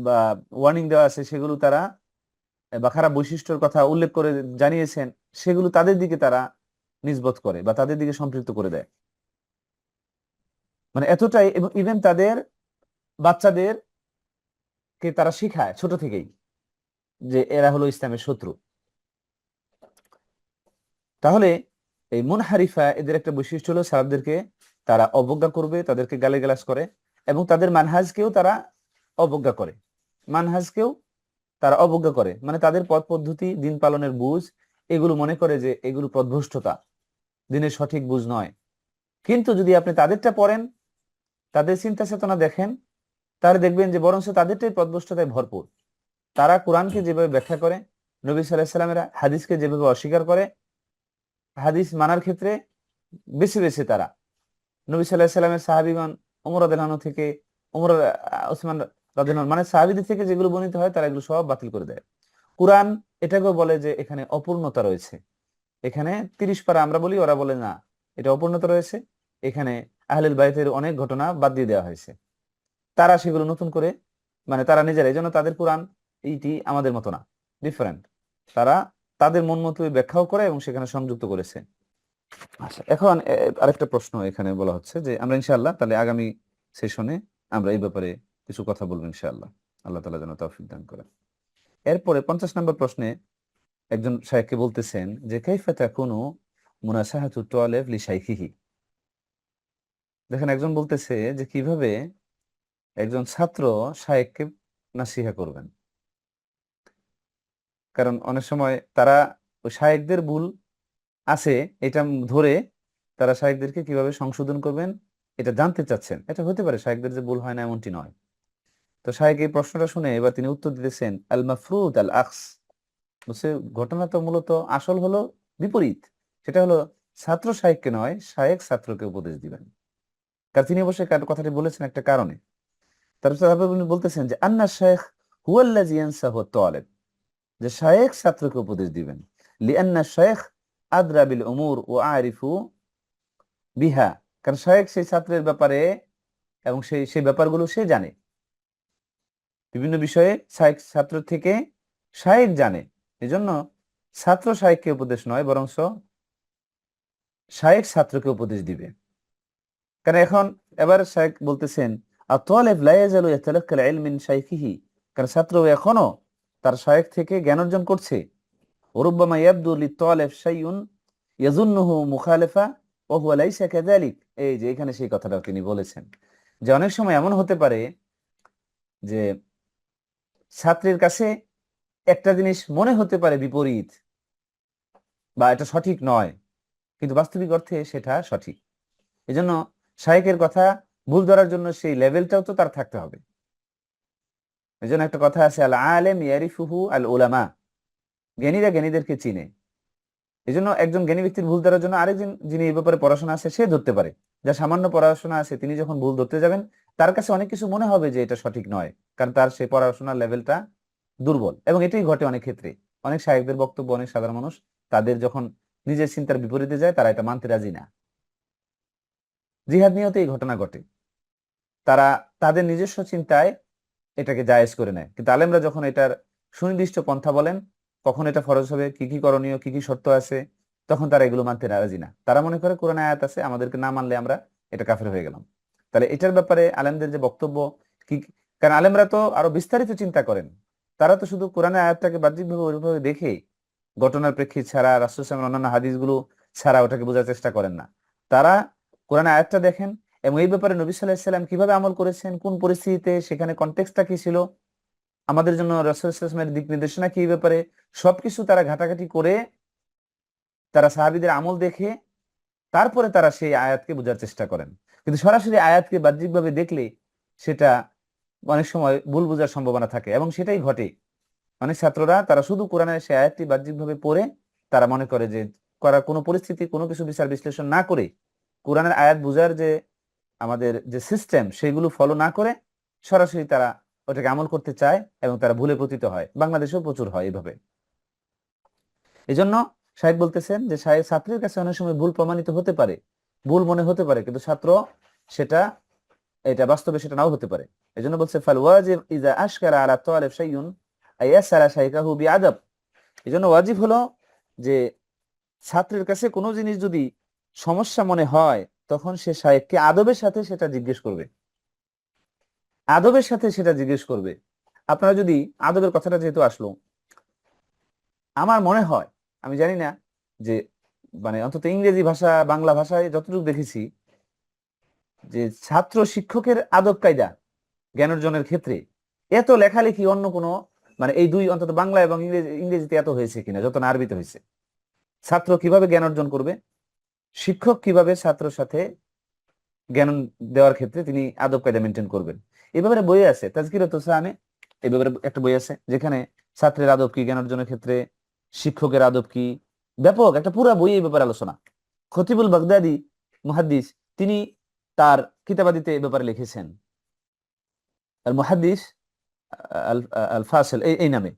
বা ওয়ার্নিং দেওয়া আছে, সেগুলো তারা বা খারাপ বৈশিষ্ট্যের কথা উল্লেখ করে জানিয়েছেন, সেগুলো তাদের দিকে তারা নিসবত করে বা তাদের দিকে সম্পৃক্ত করে দেয়। মানে এতটাই, এবং ইভেন তাদের বাচ্চাদেরকে তারা শিখায় ছোট থেকেই যে এরা হলো ইসলামের শত্রু। তাহলে এই মুনহারিফা, এদের একটা বৈশিষ্ট্য হলো সালাফদেরকে তারা অবজ্ঞা করবে, তাদেরকে গালিগালাজ করে, এবং তাদের মানহাজকেও তারা অবজ্ঞা করে। মানহাজকেও তারা অবজ্ঞা করে, মানে তাদের পথ পদ্ধতি, দিন পালনের বুঝ, এগুলো মনে করে যে এগুলো পথভ্রষ্টতা, দিনের সঠিক বুঝ নয়। কিন্তু যদি আপনি তাদেরটা পড়েন, তাদের চিন্তা চেতনা দেখেন, তাহলে দেখবেন যে বরঞ্চ তাদেরটাই পথভ্রষ্টতায় ভরপুর। তারা কোরআনকে যেভাবে ব্যাখ্যা করে, নবী সাল্লাল্লাহু আলাইহি সাল্লামের হাদিসকে যেভাবে অস্বীকার করে, হাদিস মানার ক্ষেত্রে বেছে বেছে তারা নবী সাল্লাল্লাহু আলাইহি সাল্লামের সাহাবীগণ, ওমর রাদিয়াল্লাহু আনহু থেকে, ওমর, ওসমান রাদিয়াল্লাহু আনহু, মানে সাহাবীদের থেকে যেগুলো বর্ণিত হয় তারা এগুলো সব বাতিল করে দেয়। কোরআন এটাকেও বলে যে এখানে অপূর্ণতা রয়েছে। এখানে 30 পারা আমরা বলি, ওরা বলে না, এটা অপূর্ণতা রয়েছে। এখানে আহলুল বাইতের অনেক ঘটনা বাদ দিয়ে দেওয়া হয়েছে। তারা সেগুলো নতুন করে, মানে তারা নিজেরা, এই জন্য তাদের কোরআন এইটি আমাদের মতো না, ডিফারেন্ট। তারা তাদের মন মতো ব্যাখ্যাও করে এবং সেখানে সংযুক্ত করেছে। আচ্ছা, এখন আরেকটা প্রশ্ন এখানে বলা হচ্ছে যে আমরা ইনশাআল্লাহ তাহলে আগামী সেশনে আমরা এই ব্যাপারে কিছু কথা বলবো ইনশাআল্লাহ। আল্লাহ তাআলা যেন তৌফিক দান করেন। এরপরে 50 নম্বর প্রশ্নে একজন শাইখকে বলতেছেন যে কাইফা তাকুনু মুনাসাহাতু তালিব লি শাইখিহি। দেখেন, একজন বলতেছে যে কিভাবে একজন ছাত্র শাইখকে নাসিহা করবেন। কারণ অনেক সময় তারা ওই শাইখদের ভুল আছে এটা ধরে তারা শাইখদেরকে কিভাবে সংশোধন করবেন এটা জানতে চাচ্ছেন। এটা হতে পারে শাইখদের যে ভুল হয় না এমনটি নয়। তো শাইখ এই প্রশ্নটা শুনে এবার তিনি উত্তর দিতেছেন আল মাফরুদ আল আকস। বলছে ঘটনা তো মূলত আসল হলো বিপরীত। সেটা হলো ছাত্র শাইখকে নয়, শাইখ ছাত্রকে উপদেশ দিবেন। কারণ তিনি অবশ্যই কথাটি বলেছেন একটা কারণে। তারপর উনি বলতেছেন যে আন্না শাইখ হুয়াল্লাযী ইয়ানসাহু আত-তালিব, যে শাইখ ছাত্রকে উপদেশ দিবেন। লিআন্না শাইখ আদরা বিল উমুর ওয়া আরিফু বিহা, কারণ শাইখ সেই ছাত্রের ব্যাপারে এবং সেই ব্যাপারগুলো সে জানে। বিভিন্ন বিষয়ে শাইখ ছাত্র থেকে শাইখ জানে। এজন্য ছাত্র শাইখকে উপদেশ নয়, বরং শাইখ ছাত্রকে উপদেশ দিবে। কারণ এখন এবার শাইখ বলতেছেন আত-তালিব লা ইয়াজালু ইয়াতালাক্কা আল-ইলম মিন শাইখিহি, কারণ ছাত্র এখনো তার শাইখ থেকে জ্ঞান অর্জন করছে। ওরুব্বামা ইয়াবদু লিত-তালিব শাইউন ইয়াজুন্নুহু মুখালিফা ওয়া হুয়া লাইসা কাযালিক। এই যে এখানে সেই কথাটা তিনি বলেছেন যে অনেক সময় এমন হতে পারে যে ছাত্রের কাছে একটা জিনিস মনে হতে পারে বিপরীত বা এটা সঠিক নয়, কিন্তু বাস্তবিক অর্থে সেটা সঠিক। এজন্য শাইখের কথা ভুল ধরার জন্য সেই লেভেলটাও তো তার থাকতে হবে। এজন্য একটা কথা আছে, আল আলেম ইয়ারিফুহু আল উলামা, জ্ঞানীরা জ্ঞানীদেরকে চিনে। এজন্য একজন জ্ঞানী ব্যক্তির ভুল ধরার জন্য আরেকজন যিনি এই ব্যাপারে পড়াশোনা আছে সে ধরতে পারে। যার সামান্য পড়াশোনা আছে তিনি যখন ভুল ধরতে যাবেন তার কাছে অনেক কিছু মনে হবে যে এটা সঠিক নয়, কারণ তার সেই পড়াশোনার লেভেলটা দুর্বল। এবং এটাই ঘটে অনেক ক্ষেত্রে। অনেক শাইখদের বক্তব্য অনেক সাধারণ মানুষ তাদের যখন নিজের চিন্তার বিপরীতে যায় তারা এটা মানতে রাজি না। জিহাদ নিয়েও তো এই ঘটনা ঘটে। তারা তাদের নিজস্ব চিন্তায় এটাকে জায়েজ করে নেয়, কিন্তু আলেমরা যখন এটার সুনির্দিষ্ট পন্থা বলেন, কখন এটা ফরজ হবে, কি কি করণীয়, কি কি শর্ত আছে, তখন তারা এগুলো মানতে রাজি না। তারা মনে করে কোরআনে আয়াত আছে, আমাদেরকে না মানলে আমরা এটা কাফের হয়ে গেলাম। তাহলে এটার ব্যাপারে আলেমদের যে বক্তব্য কি, কারণ আলেমরা তো আরো বিস্তারিত চিন্তা করেন। তারা তো শুধু কোরআনে আয়াতটাকে বাহ্যিকভাবে ওইভাবে দেখে ঘটনার প্রেক্ষিত ছাড়া, রাসূল সাল্লাল্লাহু আলাইহি ওয়াসাল্লামের অন্যান্য হাদিসগুলো ছাড়া ওটাকে বোঝার চেষ্টা করেন না। তারা কোরআনে আয়াতটা দেখেন এবং এই ব্যাপারে নবী সাল্লাল্লাহু আলাইহি ওয়াসাল্লাম কিভাবে আমল করেছেন, কোন পরিস্থিতিতে, সেখানে কনটেক্সটটা কি ছিল, আমাদের জন্য রাসূল সাল্লাল্লাহু আলাইহি ওয়াসাল্লামের দিক নির্দেশনা কি, এই ব্যাপারে সবকিছু তারা ঘাটাঘাটি করে, তারা সাহাবীদের আমল দেখে তারপরে তারা সেই আয়াতকে বোঝার চেষ্টা করেন। কিন্তু সরাসরি আয়াতকে বাহ্যিকভাবে দেখলে সেটা অনেক সময় ভুল বোঝার সম্ভাবনা থাকে এবং সেটাই ঘটে। অনেক ছাত্ররা তারা শুধু কোরআনের সেই আয়াতটি বাহ্যিকভাবে পড়ে তারা মনে করে যে করার কোনো পরিস্থিতি, কোনো কিছু বিচার বিশ্লেষণ না করে, কোরআনের আয়াত বোঝার যে আমাদের যে সিস্টেম সেগুলো ফলো না করে সরাসরি তারা ওটাকে আমল করতে চায় এবং তারা ভুলে পতিত হয়। বাংলাদেশেও প্রচুর হয় এইভাবে। এই জন্য শাইখ বলতেছেন যে ছাত্রের কাছে অনেক সময় ভুল প্রমাণিত হতে পারে, ভুল মনে হতে পারে, কিন্তু ছাত্র সেটা, এটা বাস্তবে সেটা নাও হতে পারে। এই জন্য বলছে ফাল ওয়াজিব ইযা আশকারা আলা তালিব শাইউন আয়াসালা শাইখাহু বিআদাব। এই জন্য ওয়াজিব হলো যে ছাত্রের কাছে কোনো জিনিস যদি সমস্যা মনে হয় তখন সে শাইখকে আদবের সাথে সেটা জিজ্ঞেস করবে, আদবের সাথে সেটা জিজ্ঞেস করবে। আপনারা যদি আদবের কথাটা যেহেতু আসলো, আমার মনে হয়, আমি জানি না যে মানে অন্তত ইংরেজি ভাষা বাংলা ভাষায় যতটুকু দেখেছি যে ছাত্র শিক্ষকের আদব কায়দা জ্ঞান অর্জনের ক্ষেত্রে এত লেখালেখি অন্য কোনো, মানে এই দুই অন্তত বাংলা এবং ইংরেজিতে এত হয়েছে কিনা যত না আরবিতে হয়েছে। ছাত্র কিভাবে জ্ঞান অর্জন করবে, শিক্ষক কিভাবে ছাত্রের সাথে জ্ঞান দেওয়ার ক্ষেত্রে তিনি আদব কায়দা মেনটেন করবেন। এই ব্যাপারে বই আছে তাজকিরাতুস সামি, এই ব্যাপারে একটা বই আছে যেখানে ছাত্রের আদব কি, জ্ঞান অর্জনের ক্ষেত্রে শিক্ষকের আদব কি, ব্যাপক একটা পুরা বই এই ব্যাপারে আলোচনা। খতিবুল বাগদাদি মুহাদ্দিস, তিনি তার কিতাবাদিতে এই ব্যাপারে লিখেছেন, আল মুহাদ্দিস আল আল ফাসিল এই নামে।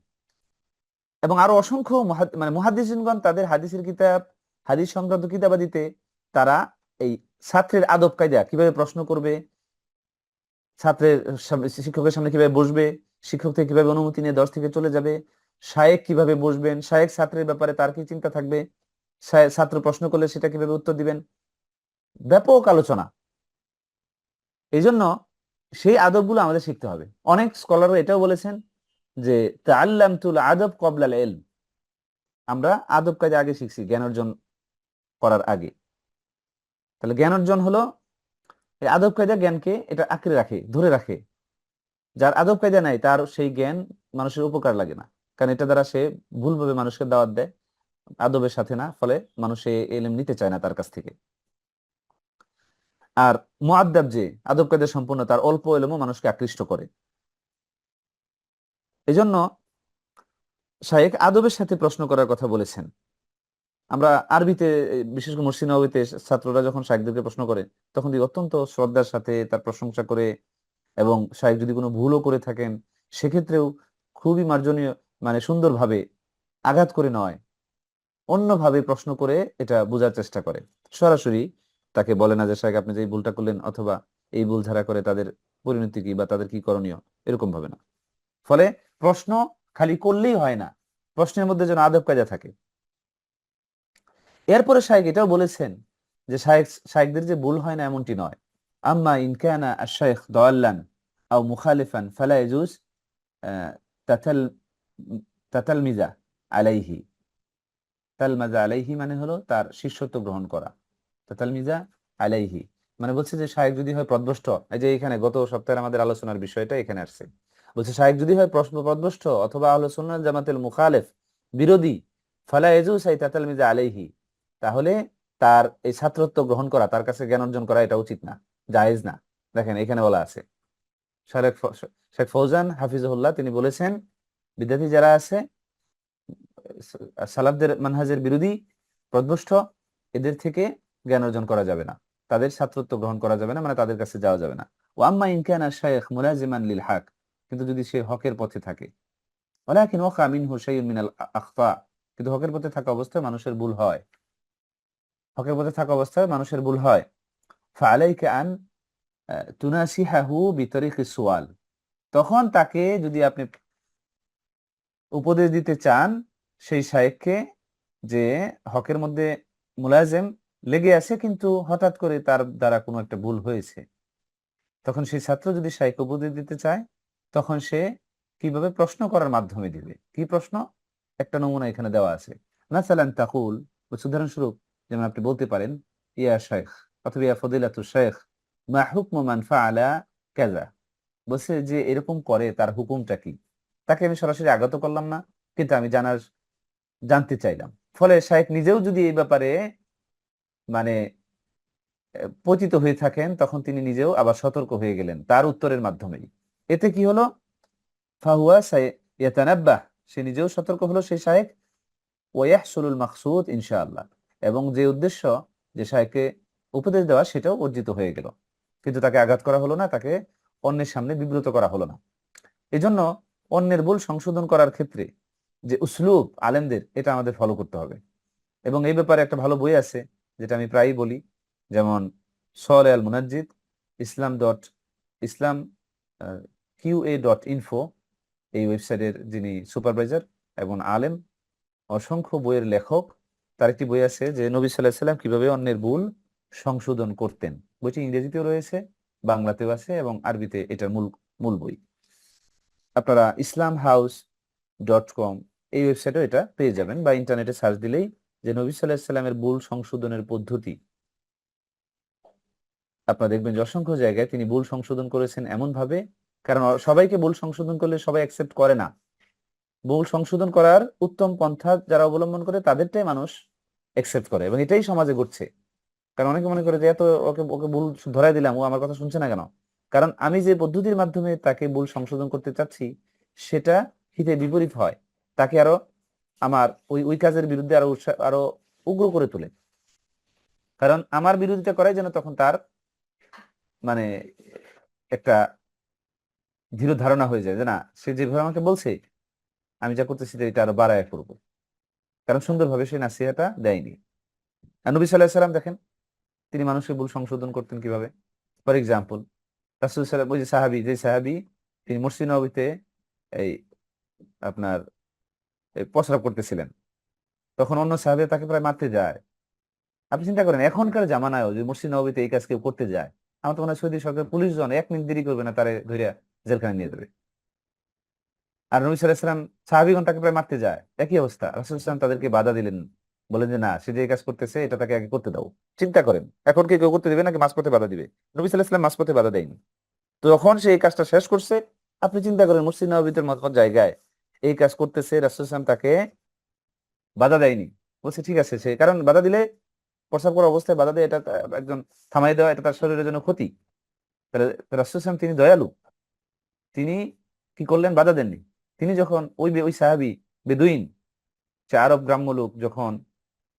এবং আরো অসংখ্য মানে মুহাদ্দিসিনগণ তাদের হাদিসের কিতাব, হাদিস সংক্রান্ত কিতাবাদিতে তারা এই ছাত্রের আদব কায়দা, কিভাবে প্রশ্ন করবে, ছাত্রের শিক্ষকের সামনে কিভাবে বসবে, শিক্ষক থেকে কিভাবে অনুমতি নিয়ে দর্শ থেকে চলে যাবে, শায়েক কিভাবে বসবেন, শায়েক ছাত্রের ব্যাপারে তার কি চিন্তা থাকবে, ছাত্র প্রশ্ন করলে সেটা কিভাবে উত্তর দিবেন, ব্যাপক আলোচনা। এই জন্য সেই আদবগুলো আমাদের শিখতে হবে। অনেক স্কলাররা এটাও বলেছেন যে তাআল্লামতুল আদব ক্বাবলাল ইলম, আমরা আদব কায়দা আগে শিখছি জ্ঞান অর্জন করার আগে। তাহলে জ্ঞান অর্জন হলো এই আদব কায়দা, জ্ঞানকে এটা আঁকড়ে রাখে, ধরে রাখে। যার আদব কায়দা নাই তার সেই জ্ঞান মানুষের উপকার লাগে না, কারণ এটা দ্বারা সে ভুলভাবে মানুষকে দাওয়াত দেয় আদবের সাথে না, ফলে মানুষ এই ইলম নিতে চায় না তার কাছ থেকে। আর মুআদ্দাব যে আদব কায়দা সম্পূর্ণ, তার অল্প ইলমও মানুষকে আকৃষ্ট করে। এজন্য শায়েখ আদবের সাথে প্রশ্ন করার কথা বলেছেন। আমরা আরবিতে, বিশেষ করে মসজিদ নববীতে ছাত্ররা যখন শায়েখদেরকে প্রশ্ন করে তখন তিনি অত্যন্ত শ্রদ্ধার সাথে তার প্রশংসা করে, এবং শায়েখ যদি কোনো ভুলও করে থাকেন সেক্ষেত্রেও খুবই মার্জনীয়, মানে সুন্দরভাবে আঘাত করে নয়, অন্যভাবে প্রশ্ন করে এটা বোঝার চেষ্টা করে। সরাসরি তাকে বলে না যে শায়েখ আপনি যে এই ভুলটা করলেন, অথবা এই ভুল ধারা করে তাদের পরিণতি কি বা তাদের কি করণীয়, এরকম ভাবে না। ফলে প্রশ্ন খালি করলেই হয় না, প্রশ্নের মধ্যে যেন আদব কায়দা থাকে। এরপরে শায়েখ এটাও বলেছেন যে শায়েখদের যে ভুল হয় না এমনটি নয়। আম্মা ইন কানা আশ-শাইখ দাল্লান আও মুখালিফান ফালা ইয়াজুজ তাতাল তাতালমিজা আলাইহি। তালমাজা আলাইহি মানে হলো তার শিষ্যত্ব গ্রহণ করা। তাতালমিজা আলাইহি মানে বলছে যে শায়েখ যদি হয় পথভ্রষ্ট, এই যে এখানে গত সপ্তাহে আমাদের আলোচনার বিষয়টা এখানে আসছে, বলছে শায়েখ যদি হয় পথভ্রষ্ট অথবা আহলে সুন্নাহ জামাতের মুখালিফ, বিরোধী, ফালা ইয়াজুজ আই তাতালমিজা আলাইহি, তাহলে তার এই ছাত্রত্ব গ্রহণ করা, তার কাছে জ্ঞান অর্জন করা এটা উচিত না, জায়েজ না। দেখেন এখানে বলা আছে, শেখ ফৌজান হাফিজুল্লাহ তিনি বলেছেন বিদ্যার্থী যারা আছে সালাফদের মানহাজের বিরোধী, পথভ্রষ্ট, এদের থেকে জ্ঞান অর্জন করা যাবে না, তাদের ছাত্রত্ব গ্রহণ করা যাবে না, মানে তাদের কাছে যাওয়া যাবে না। ওয়া আম্মা ইন কানা শাইখ মুলাজিমান লিল হক, কিন্তু যদি সে হকের পথে থাকে, ওয়ালাকিন ওয়াকা মিনহু শাইউন মিনাল আখতা, কিন্তু হকের পথে থাকা অবস্থায় মানুষের ভুল হয়, হকের পথে থাকা অবস্থায় মানুষের ভুল হয়, ফাআলাইকা আন তুনাসিহাহু বিতরিকিস সুয়াল, তখন তাকে যদি আপনি উপদেশ দিতে চান সেই শায়েখকে, যে হকের মধ্যে মুলাজিম লেগে আছে কিন্তু হঠাৎ করে তার দ্বারা কোনো একটা ভুল হয়েছে, তখন সেই ছাত্র যদি শায়েখকে উপদেশ দিতে চায় তখন সে কিভাবে প্রশ্ন করার মাধ্যমে দিবে। কি প্রশ্ন? একটা নমুনা এখানে দেওয়া আছে। মাসালান তাকুল, উদাহরণস্বরূপ যেমন আপনি বলতে পারেন ইয়া শাইখ অথবা ইয়া ফদিলাতু শাইখ মা হুকমু মান ফাআলা কাযা, বলছে যে এরকম করে তার হুকুমটা কি। তাকে আমি সরাসরি আঘাত করলাম না, কিন্তু আমি জানতে চাইলাম। ফলে শায়েখ নিজেও যদি এই ব্যাপারে মানে পতিত হয়ে থাকেন তখন তিনি নিজেও আবার সতর্ক হয়ে গেলেন তার উত্তরের মাধ্যমেই। এতে কি হলো? ফাহুয়া ইয়াতানাব্বাহ, সে নিজেও সতর্ক হলো সেই শায়েখ, ওয়া ইয়াহসুলুল মাকসুদ ইনশাআল্লাহ, এবং যে উদ্দেশ্য যে শায়েখকে উপদেশ দেওয়া সেটাও অর্জিত হয়ে গেল, কিন্তু তাকে আঘাত করা হলো না, তাকে অন্যের সামনে বিব্রত করা হলো না। এজন্য অন্যের ভুল সংশোধন করার ক্ষেত্রে যে উসলুব আলেমদের, এটা আমাদের ফলো করতে হবে। এবং এই ব্যাপারে একটা ভালো বই আছে যেটা আমি প্রায়ই বলি, যেমন সলে আল মুনাজ্জিদ, ইসলাম QA.info, এই ওয়েবসাইটের যিনি সুপারভাইজার এবং আলেম, অসংখ্য বইয়ের লেখক, তার একটি বই আছে যে নবী সাল্লাল্লাহু আলাইহি সাল্লাম কিভাবে অন্যের ভুল সংশোধন করতেন। বইটি ইংরেজিতেও রয়েছে, বাংলাতেও আছে, এবং আরবিতে এটার মূল বই। আপনারা islamhouse.com এই ওয়েবসাইটেও এটা পেয়ে যাবেন, বা ইন্টারনেটে সার্চ দিলেই যে নবী সাল্লাল্লাহু আলাইহি সাল্লামের ভুল সংশোধনের পদ্ধতি, আপনারা দেখবেন যে অসংখ্য জায়গায় তিনি ভুল সংশোধন করেছেন এমন ভাবে, কারণ সবাইকে ভুল সংশোধন করলে সবাই অ্যাকসেপ্ট করে না। ভুল সংশোধন করার উত্তম পন্থা যারা অবলম্বন করে তাদেরটাই মানুষ অ্যাকসেপ্ট করে, এবং এটাই সমাজে ঘটছে। কারণ অনেকে মনে করে যে এত ওকে ওকে ভুল ধরাই দিলাম, ও আমার কথা শুনছে না কেন? কারণ আমি যে পদ্ধতির মাধ্যমে তাকে ভুল সংশোধন করতে চাচ্ছি সেটা হিতে বিপরীত হয়, তাকে আরো আমার ওই ওই কাজের বিরুদ্ধে আরো আরো উগ্র করে তোলে। কারণ আমার বিরোধিতা করাই যেন তখন তার মানে একটা দৃঢ় ধারণা হয়ে যায় যে না, সে যেভাবে আমাকে বলছে আমি যা করতেছি এটা আরো বাড়ায় করবো, কারণ সুন্দরভাবে সে নাসিহাটা দেয়নি। আর নবী সাল্লাল্লাহু আলাইহি সাল্লাম দেখেন তিনি মানুষের ভুল সংশোধন করতেন কিভাবে। ফর এক্সাম্পল, রাসূল সাল্লাল্লাহু ওই যে সাহাবী তিনি মসজিদ নববীতে এই আপনার এই প্রস্রাব করতেছিলেন, তখন অন্য সাহাবী তাকে প্রায় মারতে যায়। আপনি চিন্তা করেন এখনকার জামানায় যে মসজিদ নববীতে এই কাজ কেউ করতে যায়, আমার তো মনে হয় সৌদি সরকার পুলিশ জন 1 মিনিট দেরি করবে না, তারে ধরে জেলখানায় নিয়ে যাবে। আর নবী সাল্লাল্লাহু আলাইহি সাল্লাম সাহাবীগণ তাকে প্রায় মারতে যায়, একই অবস্থা। রাসূল সাল্লাল্লাহু আলাইহি সাল্লাম তাদেরকে বাধা দিলেন, বলেন যে না, সে যে এই কাজ করতেছে এটা তাকে আগে করতে দাও। চিন্তা করেন এখন কি কেউ করতে দিবে নাকি মাঝপথে বাধা দিবে? নবী সাল্লাল্লাহু আলাইহি সাল্লাম মাঝপথে বাধা দেয়নি। তো যখন সে এই কাজটা শেষ করছে, আপনি চিন্তা করেন মসজিদ নববীর মত জায়গায় এই কাজ করতেছে, রাসূল সাল্লাল্লাহু আলাইহি সাল্লাম তাকে বাধা দেয়নি, বলছে ঠিক আছে। সে কারণ বাধা দিলে, প্রস্রাব করা অবস্থায় বাধা দেয়, এটা একজন থামাই দেওয়া, এটা তার শরীরের জন্য ক্ষতি। তাহলে রাসূল সাল্লাল্লাহু আলাইহি সাল্লাম তিনি দয়ালু, তিনি কি করলেন? বাধা দেননি। তিনি যখন ওই সাহাবী বেদুইন, সে আরব গ্রাম্য লোক, যখন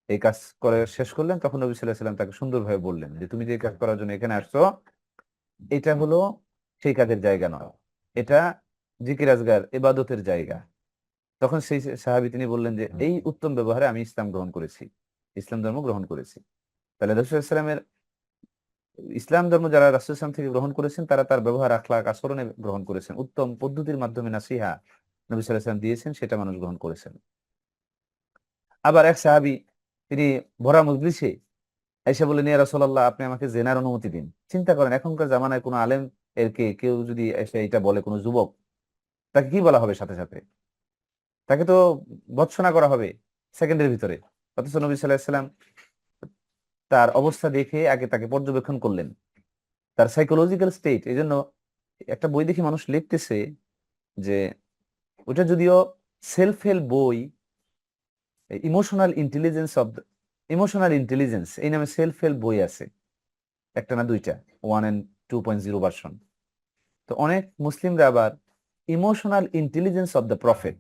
এই কাজ করে শেষ করলেন, তখন নবী সাল্লাল্লাহু আলাইহি সাল্লাম তাকে সুন্দরভাবে বললেন যে তুমি যে কাজ করার জন্য এখানে আসছো, এটা হলো সেই কাজের জায়গা নয়, এটা জিকির আজগার ইবাদতের জায়গা। তখন সেই সাহাবী তিনি বললেন যে এই উত্তম ব্যবহারে আমি ইসলাম গ্রহণ করেছি, ইসলাম ধর্ম গ্রহণ করেছি। তাহলে রাসূল সাল্লাল্লাহু আলাইহি সাল্লামের ইসলাম ধর্ম যারা রাসূল সাল্লাল্লাহু আলাইহি সাল্লাম থেকে গ্রহণ করেছেন, তারা তার ব্যবহার আখলাক আচরণে গ্রহণ করেছেন, উত্তম পদ্ধতির মাধ্যমে নাসিহা নবী সাল্লাল্লাহু আলাইহি সাল্লাম দিয়েছেন, সেটা মানুষ গ্রহণ করেছেন। আবার এক সাহাবী তিনি ভরা মজলিসে এসে বললেন, ইয়া রাসূলুল্লাহ, আপনি আমাকে জেনার অনুমতি দিন। চিন্তা করেন এখনকার জামানায় কোনো আলেম কেউ যদি এসে এটা বলে, কোনো যুবক, তাকে কি বলা হবে? সাথে সাথে তাকে তো ভৎসনা করা হবে সেকেন্ডের ভিতরে। অথচ নবী সাল্লাল্লাহু আলাইহি সাল্লাম তার অবস্থা দেখে আগে তাকে পর্যবেক্ষণ করলেন, তার সাইকোলজিক্যাল স্টেট। এই জন্য একটা বই দেখি মানুষ লিখতেছে যে ওটা যদিও সেলফ হেল্প বই, ইমোশনাল ইন্টেলিজেন্স এই নামে সেলফ হেল্প বই আছে, একটা না দুইটা, 1 and 2.0 ভার্সন। তো অনেক মুসলিমরা আবার emotional intelligence of the prophet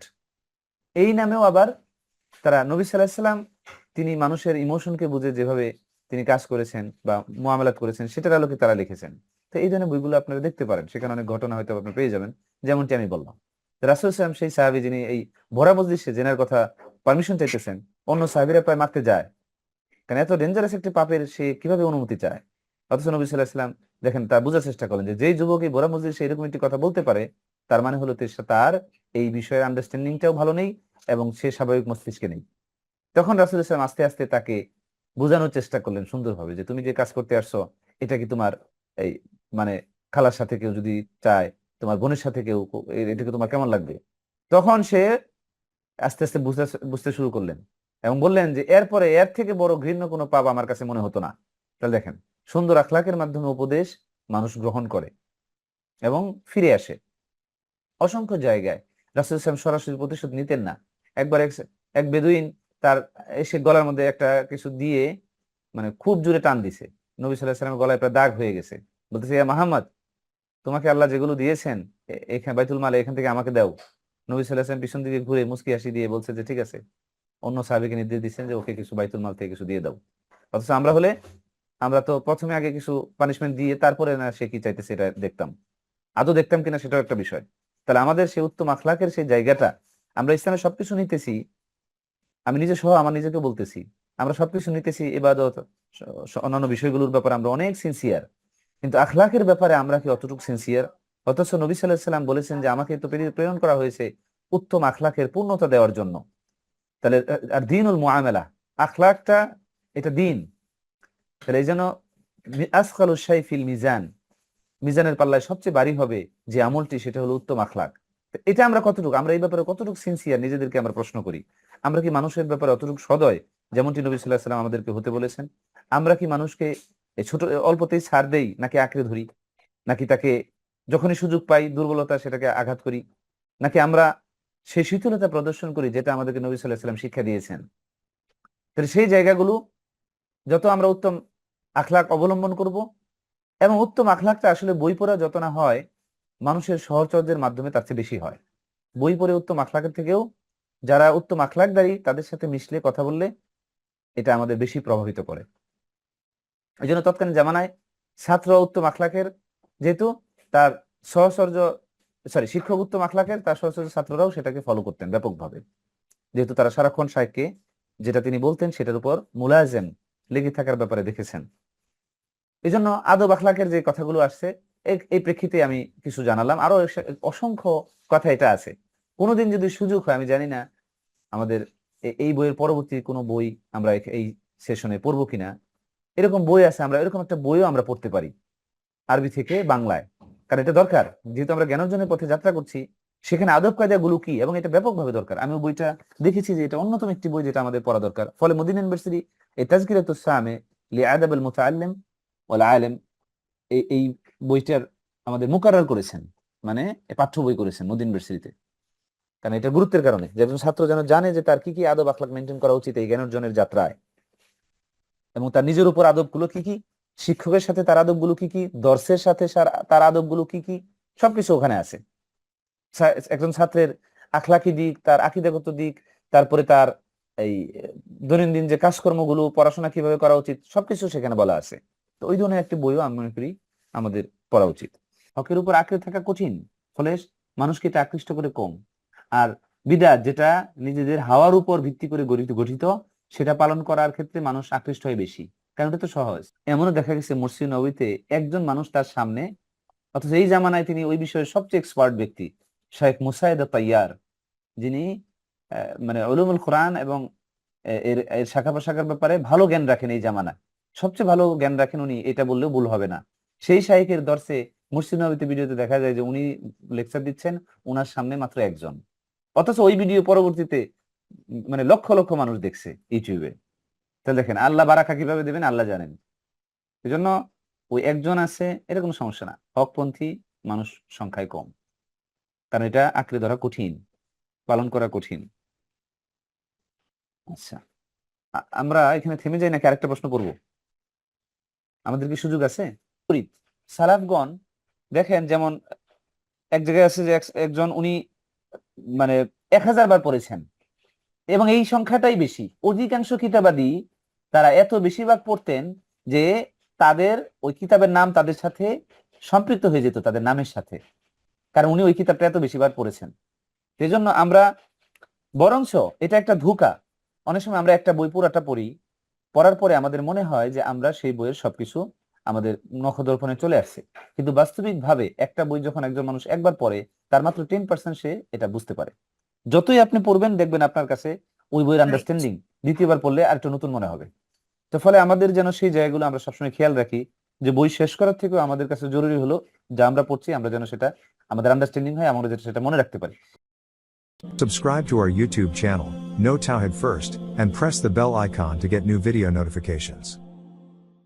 এই নামেও আবার তারা নবী সাল্লাল্লাহু আলাইহি সাল্লাম তিনি মানুষের ইমোশনকে বুঝে যেভাবে তিনি কাজ করেছেন বা মুআমালাত করেছেন, সেটার আলোকে তারা লিখেছেন। তো এই ধরনের বইগুলো আপনারা দেখতে পারেন, সেখানে অনেক ঘটনা হয়তো আপনি পেয়ে যাবেন, যেমনটি আমি বললাম। রাসূল সাল্লাল্লাহু আলাইহি ওয়াসাল্লাম সেই সাহাবী যিনি এই ভরা মজলিসে জেনার কথা পারমিশন চাইতেছেন, অন্য সাহাবীরা প্রায় মারতে যায়, কারণ এত ডেঞ্জারাস একটি পাপের সে কিভাবে অনুমতি চায়? অথচ নবী সাল্লাল্লাহু আলাইহি ওয়াসাল্লাম দেখেন তা বোঝার চেষ্টা করেন যে যেই যুবক এই ভরা মজলিসে এরকম একটি কথা বলতে পারে, তার মানে হলো তার এই বিষয়ের আন্ডারস্ট্যান্ডিংটাও ভালো নেই এবং সে স্বাভাবিক মস্তিষ্কে নেই। তখন রাসূল ইসলাম আস্তে আস্তে তাকে বোঝানোর চেষ্টা করলেন সুন্দরভাবে যে তুমি যে কাজ করতে আসছো, এটা কি তোমার এই মানে খালার সাথে কেউ যদি চায়, তোমার বোনের সাথে কেউ এটাকে তোমার কেমন লাগবে? তখন সে আস্তে আস্তে বুঝতে বুঝতে শুরু করলেন এবং বললেন যে এরপরে এর থেকে বড় ঘৃণ্য কোনো পাপ আমার কাছে মনে হতো না। তাহলে দেখেন, সুন্দর আখলাকের মাধ্যমে উপদেশ মানুষ গ্রহণ করে এবং ফিরে আসে। অসংখ্য জায়গায় রাসূল সাল্লাল্লাহু আলাইহি ওয়াসাল্লাম সরাসরি প্রতিশোধ নিতেন না। একবার এক বেদুইন তার এসে গলার মধ্যে একটা কিছু দিয়ে মানে খুব জোরে টান দিছে, নবী সাল্লাল্লাহু আলাইহি ওয়াসাল্লামের গলায় প্রায় দাগ হয়ে গেছে। বলতেছে, ইয়া মুহাম্মদ, তোমাকে আল্লাহ যেগুলো দিয়েছেন এখানে বাইতুল মালে, এখান থেকে আমাকে দাও। নবী সাল্লাল্লাহু আলাইহি ওয়াসাল্লাম পিছন দিকে ঘুরে মুস্কি হাসি দিয়ে বলছে যে ঠিক আছে। অন্য সাহাবীকে নির্দেশ দিচ্ছেন যে ওকে কিছু বাইতুল মাল থেকে কিছু দিয়ে দাও। অথচ আমরা হলে আমরা তো প্রথমে আগে কিছু পানিশমেন্ট দিয়ে তারপরে না সে কি চাইতেছে এটা দেখতাম, আদৌ দেখতাম কিনা সেটাও একটা বিষয়। তাহলে আমাদের সেই উত্তম আখলাকের সেই জায়গাটা, আমরা ইসলামে সবকিছু নিতেছি, আমি নিজে সহ আমার নিজেকে বলতেছি, আমরা সবকিছু নিতেছি, ইবাদত অন্যান্য বিষয়গুলোর ব্যাপারে আমরা অনেক সিনসিয়ার, কিন্তু আখলাকের ব্যাপারে আমরা কি অতটুকু সিনসিয়ার? অথচ নবী সাল্লাল্লাহু আলাইহি সাল্লাম বলেছেন যে আমাকে তো প্রেরণ করা হয়েছে উত্তম আখলাকের পূর্ণতা দেওয়ার জন্য। তাহলে আর দিনুল মুআমালা, আখলাকটা এটা দিন। তাহলে এই জন্য আসকালু শাই ফিল মিজান, মিজানের পাল্লায় সবচেয়ে ভারী হবে যে আমলটি, সেটা হলো উত্তম আখলাক। তো এটা আমরা কতটুকু, আমরা এই ব্যাপারে কতটুকু সিনসিয়ার, নিজেদেরকে আমরা প্রশ্ন করি। আমরা কি মানুষের ব্যাপারে অতটুকু সদয় যেমনটি নবী সাল্লাল্লাহু আলাইহি সাল্লাম আমাদেরকে হতে বলেছেন? আমরা কি মানুষকে এই ছোট অল্পতেই ছাড় দেই, নাকি আঁকড়ে ধরি, নাকি তাকে যখনই সুযোগ পাই দুর্বলতা সেটাকে আঘাত করি, নাকি আমরা সেই শীতলতা প্রদর্শন করি যেটা আমাদেরকে নবী সাল্লাল্লাহু আলাইহি সাল্লাম শিক্ষা দিয়েছেন? তাহলে সেই জায়গাগুলো যত আমরা উত্তম আখলাক অবলম্বন করব। এবং উত্তম আখলাকটা আসলে বই পড়া যত না হয় মানুষের সহচর্যের মাধ্যমে তার চেয়ে বেশি হয়। বই পড়ে উত্তম আখলাকের থেকেও যারা উত্তম আখলাকদারী তাদের সাথে মিশলে কথা বললে এটা আমাদের বেশি প্রভাবিত করে। এই জন্য তৎকালীন জামানায় ছাত্র উত্তম আখলাকের যেহেতু তার সহচর্য শিক্ষক উত্তম আখলাকের, তার সহচর্য ছাত্ররাও সেটাকে ফলো করতেন ব্যাপকভাবে, যেহেতু তারা সারাক্ষণ শাইখকে যেটা তিনি বলতেন সেটার উপর মুলাজেম লেগে থাকার ব্যাপারে দেখেছেন। এই জন্য আদব আখলাকের যে কথাগুলো আসছে এই প্রেক্ষিতে আমি কিছু জানালাম। আরো অসংখ্য কথা এটা আছে। কোনোদিন যদি সুযোগ হয়, আমি জানি না আমাদের এই বইয়ের পরবর্তী কোনো বই আমরা এই সেশনে পড়বো কিনা, এরকম বই আছে, আমরা এরকম একটা বইও আমরা পড়তে পারি আরবি থেকে বাংলায়, কারণ এটা দরকার। যেহেতু আমরা জ্ঞানার্জনের পথে যাত্রা করছি, সেখানে আদব কায়দা গুলো কি, এবং এটা ব্যাপকভাবে দরকার। আমি বইটা দেখেছি যে এটা অন্যতম একটি বই যেটা আমাদের পড়া দরকার। ফলে মদিনা ইউনিভার্সিটি এই তাজকিরাতুস সামে লিআদাবিল মুতাআল্লিম ওয়াল আলিম এই বইটার আমাদের মুকাররার করেছেন, মানে পাঠ্য বই করেছেন মদিনা ইউনিভার্সিটিতে। কারণ এটা গুরুত্বের কারণে যে একজন ছাত্র যেন জানে যে তার কি কি আদব আখলাক মেনটেন করা উচিত এই জ্ঞানার্জনের যাত্রায়, এবং তার নিজের উপর আদব গুলো কি কি, শিক্ষকের সাথে তার আদব গুলো কি কি, দর্শের সাথে তার আদব গুলো কি কি, সবকিছু ওখানে আছে। একজন ছাত্রের আখলাকি দিক, তার আকীদাগত দিক, তারপরে তার এই দৈনন্দিন যে কাজকর্মগুলো, পড়াশোনা কিভাবে করা উচিত, সবকিছু সেখানে বলা আছে। তো ওই ধরনের একটি বইও আমি মনে করি আমাদের পড়া উচিত। হকের উপর আঁকড়ে থাকা কঠিন, ফলে মানুষকে এটা আকৃষ্ট করে কম। আর বিদআত যেটা নিজেদের হাওয়ার উপর ভিত্তি করে গঠিত, সেটা পালন করার ক্ষেত্রে মানুষ আকৃষ্ট হয় বেশি, কারণ এটা তো সহজ। এমনও দেখা গেছে মসজিদ নববীতে একজন মানুষ তার সামনে, অথচ এই জামানায় তিনি ওই বিষয়ে সবচেয়ে এক্সপার্ট ব্যক্তি, শেখ মুসাইদ তাইয়ার, যিনি মানে উলুমুল কোরআন এবং এর এর শাখা প্রশাখার ব্যাপারে ভালো জ্ঞান রাখেন, এই জামানায় সবচেয়ে ভালো জ্ঞান রাখেন উনি, এটা বললেও ভুল হবে না। সেই শাইখের দর্শে মসজিদ নববীতে ভিডিওতে দেখা যায় যে উনি লেকচার দিচ্ছেন, উনার সামনে মাত্র একজন, অথচ ওই ভিডিও পরবর্তীতে মানে লক্ষ লক্ষ মানুষ দেখছে ইউটিউবে। তাহলে দেখেন আল্লাহ বারাকা কিভাবে দেবেন আল্লাহ জানেন। এই জন্য ওই একজন আছে এটা কোনো সমস্যা না, হকপন্থী মানুষ সংখ্যায় কম, কারণ এটা আঁকড়ে ধরা কঠিন, পালন করা কঠিন। আচ্ছা, আমরা এখানে থেমে যাই নাকি আরেকটা প্রশ্ন করবো? আমাদের কি সুযোগ আছে? সালাফগণ দেখেন, যেমন এক জায়গায় আছে যে একজন উনি মানে 1000 বার পড়েছেন, এবং এই সংখ্যাটাই বেশি। অধিকাংশ কিতাবাদি তারা এত বেশিরভাগ পড়তেন যে তাদের ওই কিতাবের নাম তাদের সাথে সম্পৃক্ত হয়ে যেত, তাদের নামের সাথে, কারণ উনি ওই কিতাবটা এত বেশিবার পড়েছেন। সেই জন্য আমরা বরঞ্চ এটা একটা ধোঁকা, অনেক সময় আমরা একটা বই পুরাটা পড়ি, পড়ার পরে আমাদের মনে হয় যে আমরা সেই বইয়ের সবকিছু আমাদের নখদর্পণে চলে আসছে, কিন্তু বাস্তবিক ভাবে একটা বই যখন একজন মানুষ একবার পড়ে, তার মাত্র 10% সে এটা বুঝতে পারে। যতই আপনি পড়বেন দেখবেন আপনার কাছে ওই বইয়ের আন্ডারস্ট্যান্ডিং দ্বিতীয়বার পড়লে আর একটু নতুন মনে হবে। তো ফলে আমাদের যেন সেই জায়গাগুলো আমরা সবসময় খেয়াল রাখি, যে বই শেষ করার থেকেও আমাদের কাছে জরুরি হলো যা আমরা পড়ছি আমরা যেন সেটা আমাদের আন্ডারস্ট্যান্ডিং হয়, আমরা যেটা সেটা মনে রাখতে পারি। Subscribe to our YouTube channel, Know Tawhid First, and press the bell icon to get new video notifications.